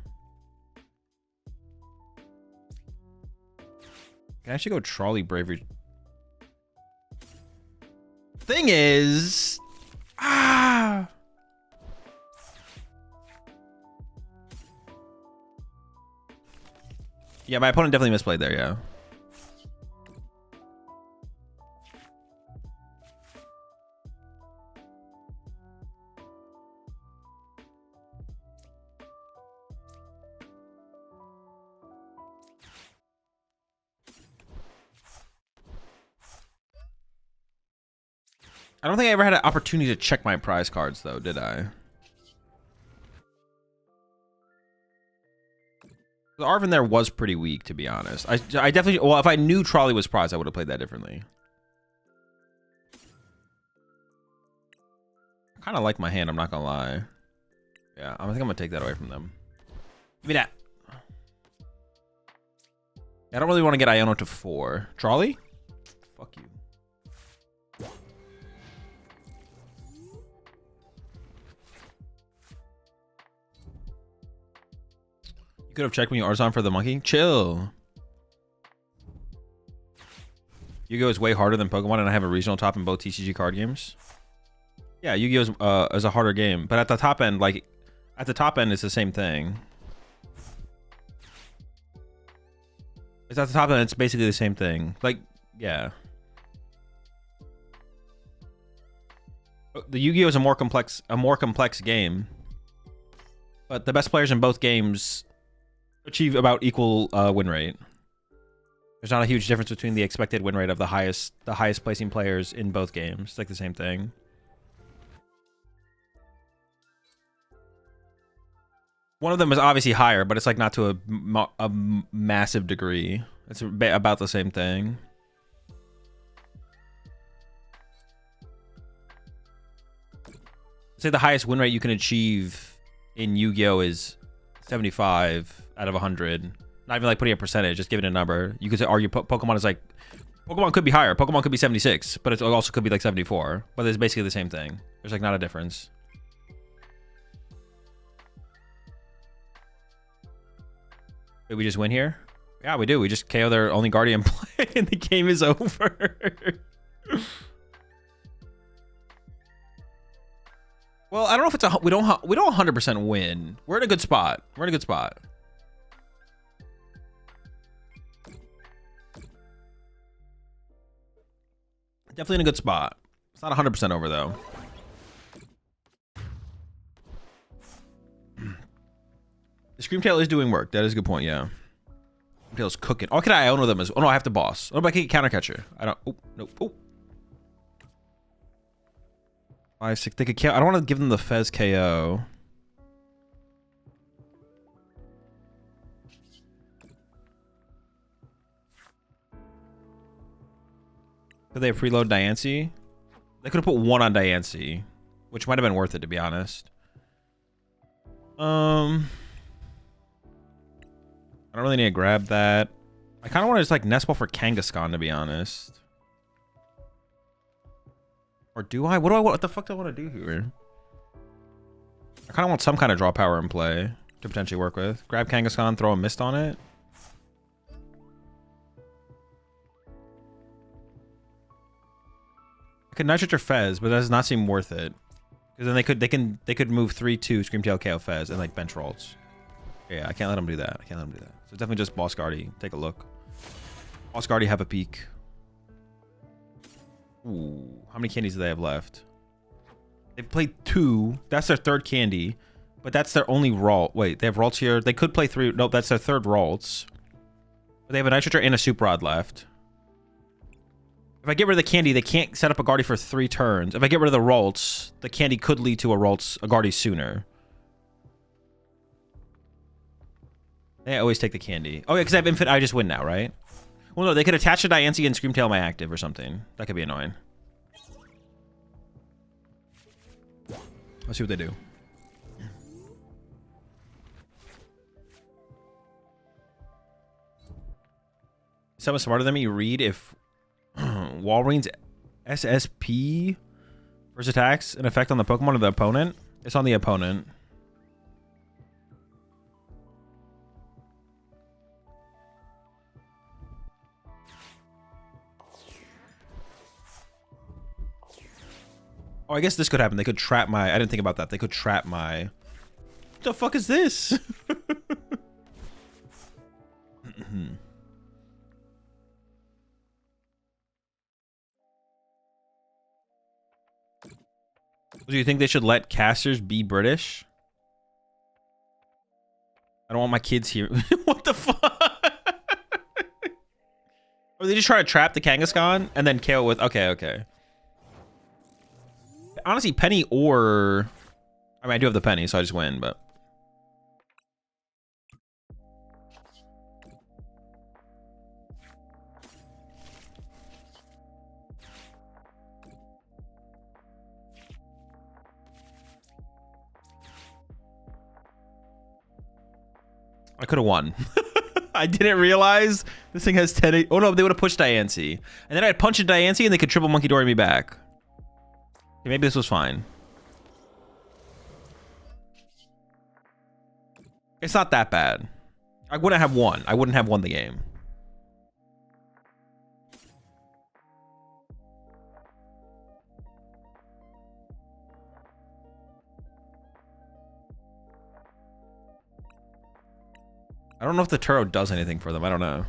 Can I actually go Trolley Bravery? Thing is, yeah, my opponent definitely misplayed there. Yeah. I don't think I ever had an opportunity to check my prize cards, though, did I? The Arvin there was pretty weak, to be honest. I definitely... Well, if I knew Trolley was prize, I would have played that differently. I kind of like my hand, I'm not going to lie. Yeah, I think I'm going to take that away from them. Give me that. I don't really want to get Iono to 4. Trolley? Fuck you. Could have checked when you Arzon for the monkey. Chill. Yu-Gi-Oh is way harder than Pokemon, and I have a regional top in both TCG card games. Yeah, Yu-Gi-Oh is a harder game, but at the top end, like at the top end, it's the same thing. It's at the top end, it's basically the same thing. Like, yeah. The Yu-Gi-Oh is a more complex game, but the best players in both games achieve about equal win rate. There's not a huge difference between the expected win rate of the highest placing players in both games. It's like the same thing. One of them is obviously higher, but it's like not to a massive degree. It's about the same thing. Say the highest win rate you can achieve in Yu-Gi-Oh is 75 out of 100. Not even like putting a percentage, just giving a number. You could say argue Pokemon is like... Pokemon could be higher. Pokemon could be 76, but it also could be like 74. But it's basically the same thing. There's like not a difference. Did we just win here? Yeah, we do. We just KO their only Guardian play and the game is over. Well, I don't know if it's a we don't 100% win. We're in a good spot. We're in a good spot. Definitely in a good spot. It's not 100% over though. The Screamtail is doing work. That is a good point. Yeah. Screamtail's cooking. Oh, can I own them as? Oh no, I have to boss. Oh, but I can get counter catcher. I don't. Oh no. Oh. 5, 6. They could kill. I don't want to give them the Fez KO. Could they have preload Diancie? They could have put 1 on Diancie, which might have been worth it to be honest. I don't really need to grab that. I kind of want to just like nest ball for Kangaskhan to be honest. Or do I? What the fuck do I want to do here? I kind of want some kind of draw power in play to potentially work with. Grab Kangaskhan, throw a mist on it. I could nitrate or Fez, but that does not seem worth it. Because then they could move 3-2 Screamtail KO Fez and like bench rolls. Yeah, I can't let them do that. I can't let them do that. So definitely just Boss Guardy. Take a look. Boss Guardy, have a peek. Ooh, how many candies do they have left? They've played 2. That's their 3rd candy, but that's their only Ralt. Wait, they have Ralts here. They could play 3. Nope, that's their 3rd Ralts. But they have a Nitrator and a Super Rod left. If I get rid of the candy, they can't set up a Guardy for 3 turns. If I get rid of the Ralts, the candy could lead to a Guardy sooner. They always take the candy. Oh yeah, because I have Infinite. I just win now, right? Well, no, they could attach a Diancie and Screamtail my active or something. That could be annoying. Let's see what they do. Someone smarter than me, read if Walrein's SSP first attacks an effect on the Pokemon of the opponent. It's on the opponent. Oh, I guess this could happen. They could trap my... I didn't think about that. They could trap my... What the fuck is this? Do you think they should let casters be British? I don't want my kids here. What the fuck? Or they just try to trap the Kangaskhan and then KO with... Okay, okay. Honestly, penny or... I mean, I do have the penny, so I just win, but... I could have won. I didn't realize this thing has 10... Oh no, they would have pushed Diancie. And then I'd punch a Diancie and they could triple Monkey Dory me back. Okay, maybe this was fine. It's not that bad. I wouldn't have won. I wouldn't have won the game. I don't know if the Turo does anything for them. I don't know.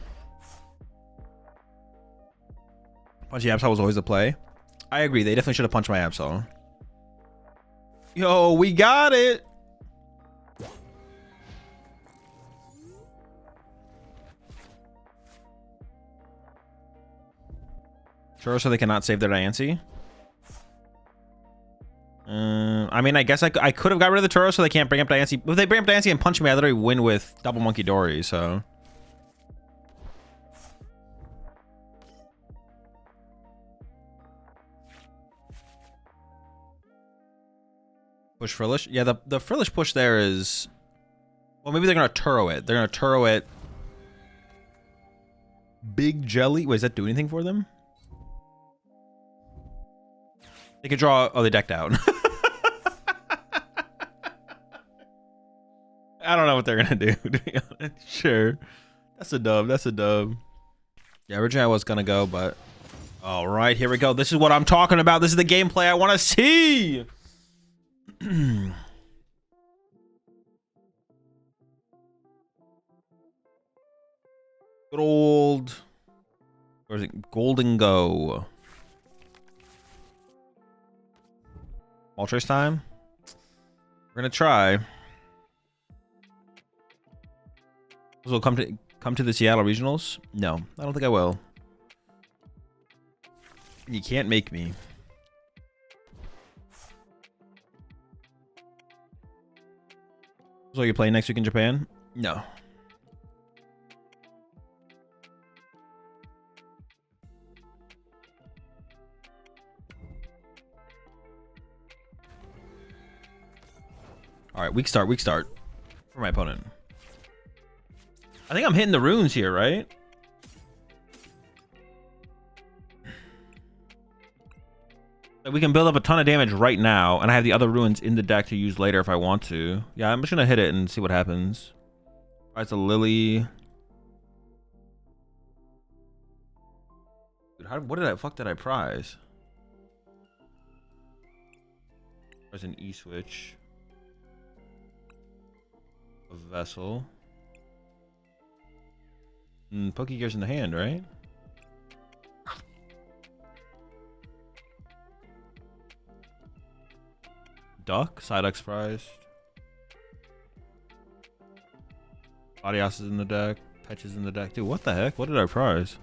Punchy Absol was always the play. I agree. They definitely should have punched my Absol. Yo, we got it. Sure, so they cannot save their Diancie. I mean, I guess I could have got rid of the Turo so they can't bring up Diancie. If they bring up Diancie and punch me, I literally win with double Monkey Dory, so... Push Frillish? Yeah, the Frillish push there is... Well, maybe they're going to Turo it. They're going to Turo it. Big Jelly. Wait, does that do anything for them? They could draw... Oh, they decked out. I don't know what they're going to do, to be honest. Sure. That's a dub. That's a dub. Yeah, originally I was going to go, but... All right, here we go. This is what I'm talking about. This is the gameplay I want to see. Good old... Or is it Golden Go? Moltres time? We're gonna try. Will come to the Seattle Regionals? No, I don't think I will. You can't make me. So you're playing next week in Japan? No. All right, weak start for my opponent. I think I'm hitting the runes here, right? We can build up a ton of damage right now, and I have the other runes in the deck to use later if I want to. Yeah, I'm just gonna hit it and see what happens. All right, it's a Lily. Dude, what did I prize? There's an E-switch. A vessel. Pokegear's in the hand, right? Duck, Psyduck's prized. Latias is in the deck. Petch is in the deck. Dude, what the heck? What did I prize?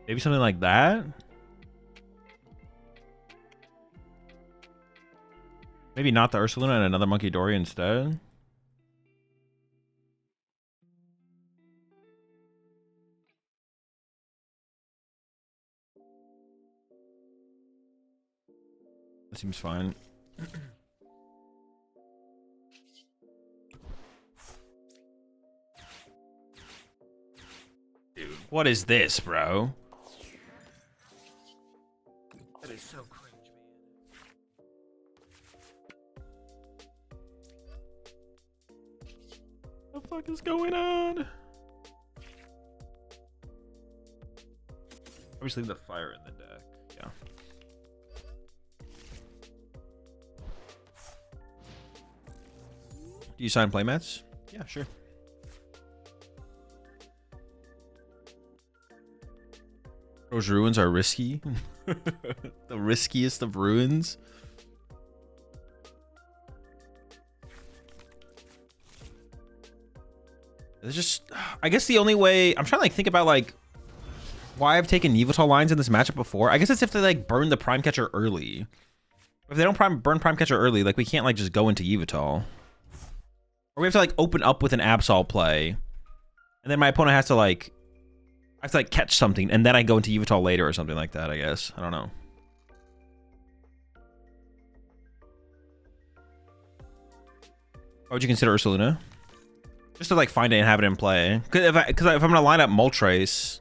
Maybe something like that? Maybe not the Ursaluna and another Monkey Dory instead? That seems fine. Dude, what is this, bro? That is so cringe, man. What the fuck is going on? Obviously, the fire in the deck. Yeah. Do you sign playmats? Yeah, sure. Those ruins are risky. The riskiest of ruins. It's just, I guess the only way I'm trying to like think about like why I've taken Yveltal lines in this matchup before. I guess it's if they like burn the Prime Catcher early. If they don't burn Prime Catcher early, like we can't like just go into Yveltal. Or we have to like open up with an Absol play. And then my opponent has to like I have to like catch something and then I go into Yveltal later or something like that, I guess. I don't know. Why would you consider Ursaluna? Just to like find it and have it in play. Because if I'm gonna line up Moltres,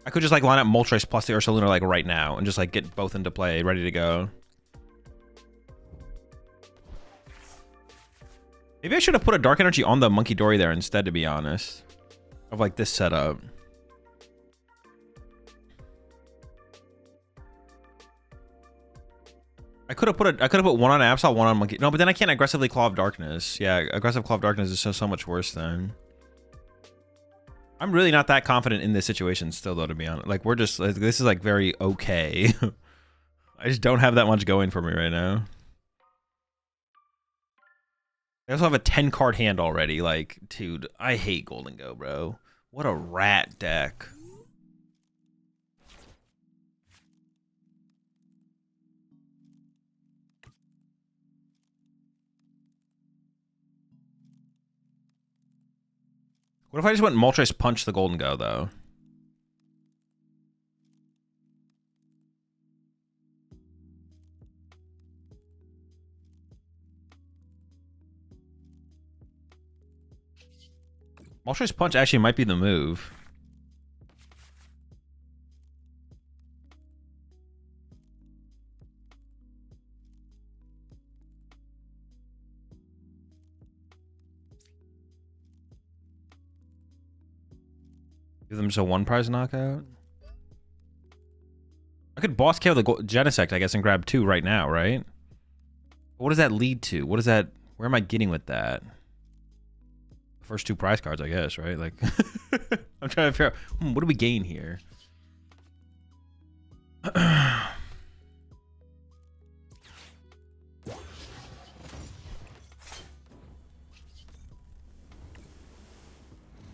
I could just like line up Moltres plus the Ursaluna like right now and just like get both into play, ready to go. Maybe I should have put a Dark Energy on the Monkey Dory there instead, to be honest. Of like this setup. I could have put one on Absol, one on Monkey. No, but then I can't aggressively Claw of Darkness. Yeah, aggressive Claw of Darkness is so much worse then. I'm really not that confident in this situation still, though, to be honest. Like, we're just, like, this is like very okay. I just don't have that much going for me right now. I also have a 10 card hand already. Like, dude, I hate Golden Go, bro. What a rat deck. What if I just went Moltres Punch the Golden Go, though? Moltres Punch actually might be the move. Give them just a 1 prize knockout. I could boss KO the Genesect, I guess, and grab 2 right now, right? What does that lead to? What is that? Where am I getting with that? First 2 prize cards, I guess, right? Like, I'm trying to figure out, what do we gain here?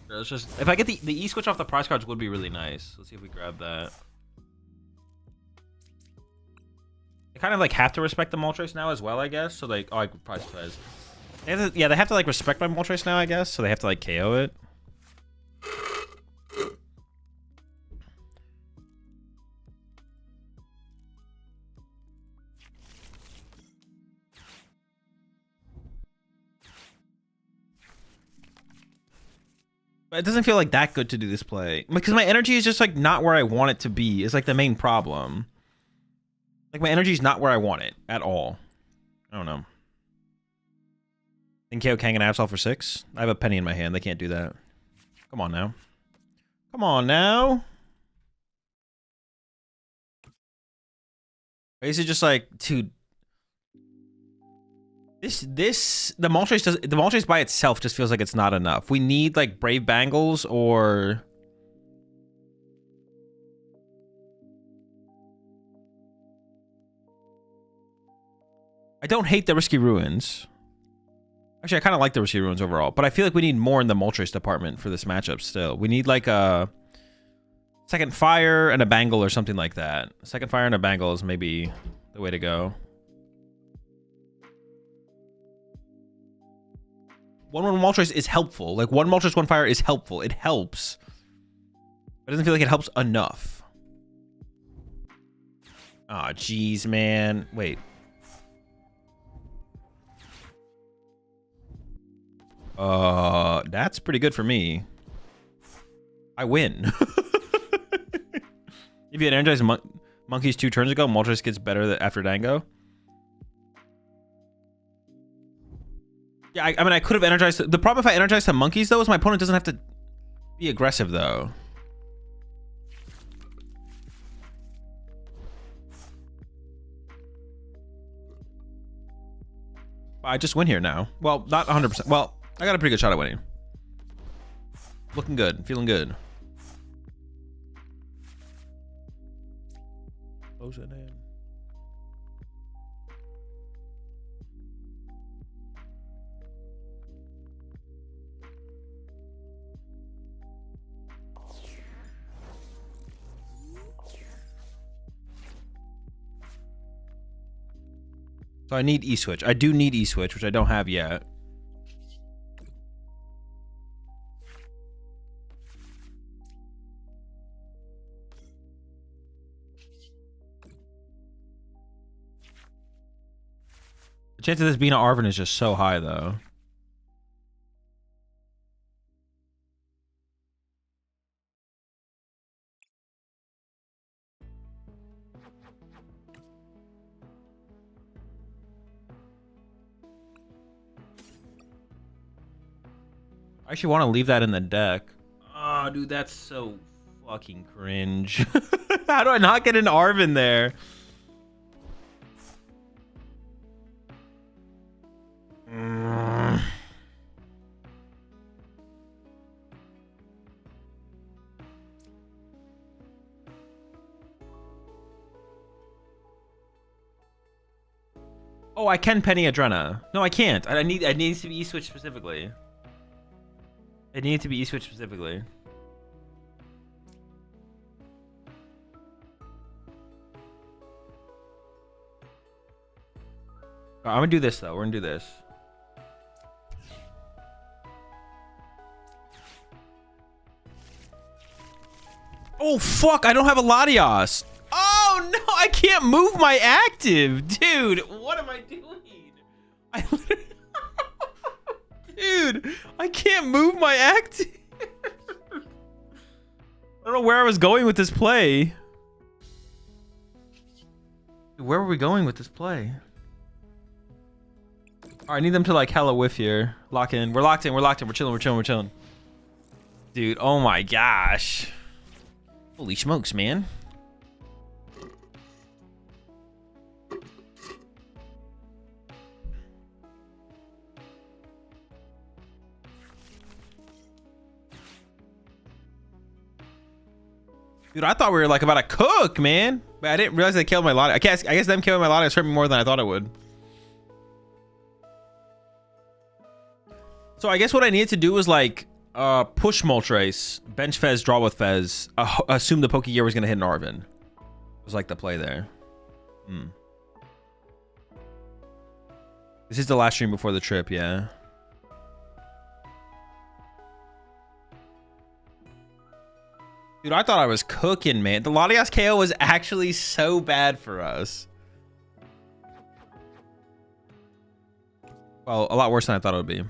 Let's just, if I get the E-switch off the prize cards would be really nice. Let's see if we grab that. I kind of like have to respect the Moltres now as well, I guess. So like, oh, I could prize plays. Yeah, they have to like respect my Moltres now, I guess. So they have to like KO it. But it doesn't feel like that good to do this play. Because my energy is just like not where I want it to be. It's like the main problem. Like my energy is not where I want it at all. I don't know. Think KO Kang and Absol for 6? I have a penny in my hand. They can't do that. Come on now. Come on now. Is it just like, dude? The Moltres by itself just feels like it's not enough. We need like Brave Bangles or I don't hate the Risky Ruins. Actually, I kind of like the Risky Ruins overall, but I feel like we need more in the Moltres department for this matchup still. We need like a second fire and a bangle or something like that. Second fire and a bangle is maybe the way to go. 1/1 Moltres is helpful. Like 1 Moltres, 1 fire is helpful. It helps. But it doesn't feel like it helps enough. Aw, oh, jeez, man. Wait. That's pretty good for me. I win. If you had energized monkeys 2 turns ago, Moltres gets better after Dango. Yeah, I mean, I could have energized. The problem if I energize some monkeys, though, is my opponent doesn't have to be aggressive, though. I just win here now. Well, not 100%. Well, I got a pretty good shot at winning. Looking good. Feeling good. Close it in. So I need E-switch. I do need E-switch, which I don't have yet. The chance of this being an Arven is just so high, though. I actually want to leave that in the deck. Oh, dude, that's so fucking cringe. How do I not get an Arven there? Oh, I can Penny Adrena. No, I can't. I need to be E-switch specifically. It needs to be E-switch specifically. I'm gonna do this though. We're gonna do this. Oh fuck! I don't have a Latios. Oh no! I can't move my active, dude. What am I doing? I literally. Dude, I can't move my active. I don't know where I was going with this play. Where were we going with this play? All right, I need them to like hella whiff here. Lock in. We're locked in. We're locked in. We're chilling. We're chilling. We're chilling. Dude, oh my gosh. Holy smokes, man. Dude, I thought we were like about to cook, man. But I didn't realize they killed my lottie. I guess them killing my lottie hurt me more than I thought it would. So I guess what I needed to do was like push Moltres, bench Fez, draw with Fez, assume the Pokegear was gonna hit Narvin. It was like the play there. This is the last stream before the trip, yeah. Dude, I thought I was cooking, man. The Latias KO was actually so bad for us. Well, a lot worse than I thought it would be.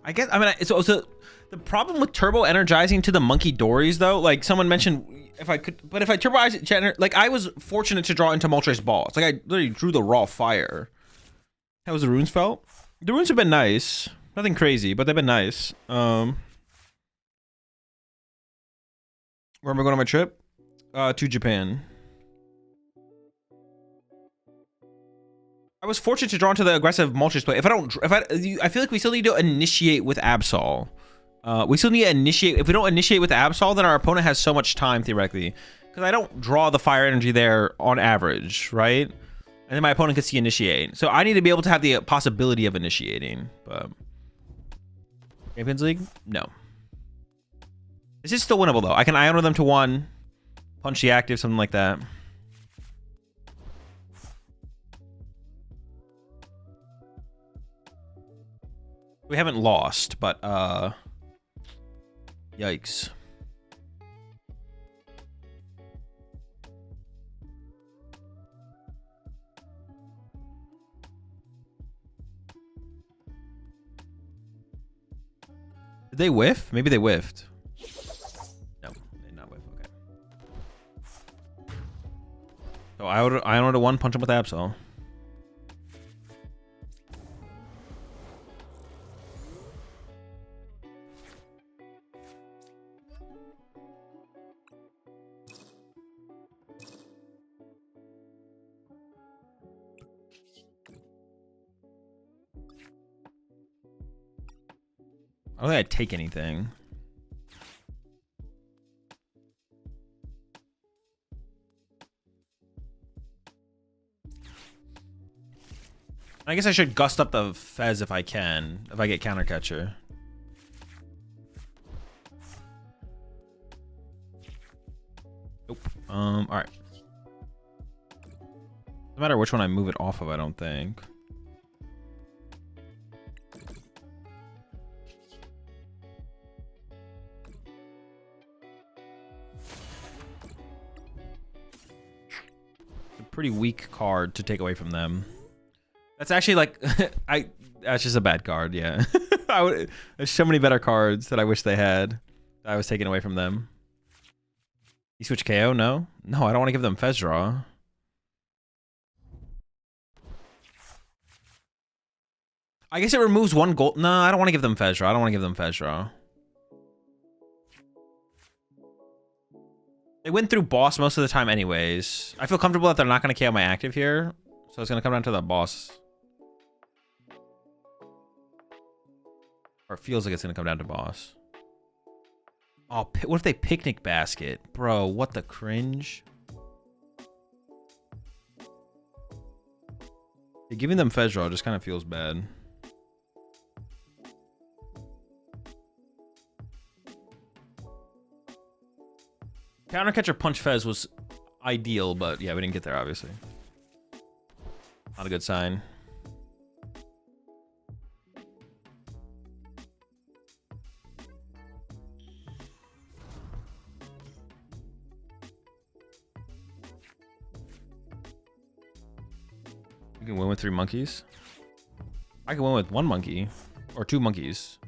I guess, I mean, it's also the problem with turbo energizing to the monkey dories, though. Like someone mentioned, if I could, but if I turbo, like I was fortunate to draw into Moltres Ball. It's like I literally drew the raw fire. How was the runes felt? The runes have been nice. Nothing crazy, but they've been nice. Where am I going on my trip? To Japan. I was fortunate to draw into the aggressive Moltres play. I feel like we still need to initiate with Absol. We still need to initiate. If we don't initiate with Absol, then our opponent has so much time theoretically. Because I don't draw the fire energy there on average, right? And then my opponent gets to initiate. So I need to be able to have the possibility of initiating. But Champions League? No. This is still winnable, though. I can Iono them to 1, punch the active, something like that. We haven't lost, but, yikes. Did they whiff? Maybe they whiffed. So I ordered 1, punch him with Absol. I don't think I'd take anything. I guess I should gust up the Fez if I can, if I get counter catcher. Nope. All right. No matter which one I move it off of, I don't think. It's a pretty weak card to take away from them. That's actually like, that's just a bad card, yeah. There's so many better cards that I wish they had that I was taking away from them. You switch KO? No? No, I don't want to give them Fez draw. I guess it removes 1 gold. No, I don't want to give them Fez draw. I don't want to give them Fez draw. They win through boss most of the time anyways. I feel comfortable that they're not going to KO my active here. So it's going to come down to the boss. Or it feels like it's going to come down to boss. Oh, what if they picnic basket? Bro, what the cringe? Yeah, giving them Fez draw just kind of feels bad. Counter catcher punch Fez was ideal, but yeah, we didn't get there, obviously. Not a good sign. You can win with 3 monkeys. I can win with 1 monkey or 2 monkeys.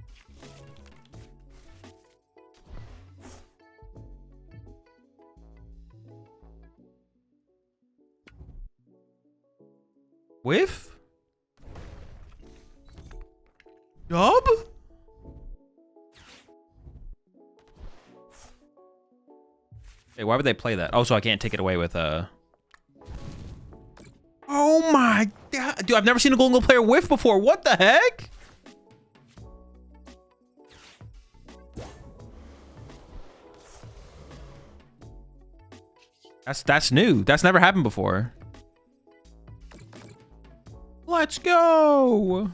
Whiff? Dub? Hey, why would they play that? Oh, so I can't take it away with Oh my god, dude! I've never seen a golden goal player whiff before. What the heck? That's new. That's never happened before. Let's go.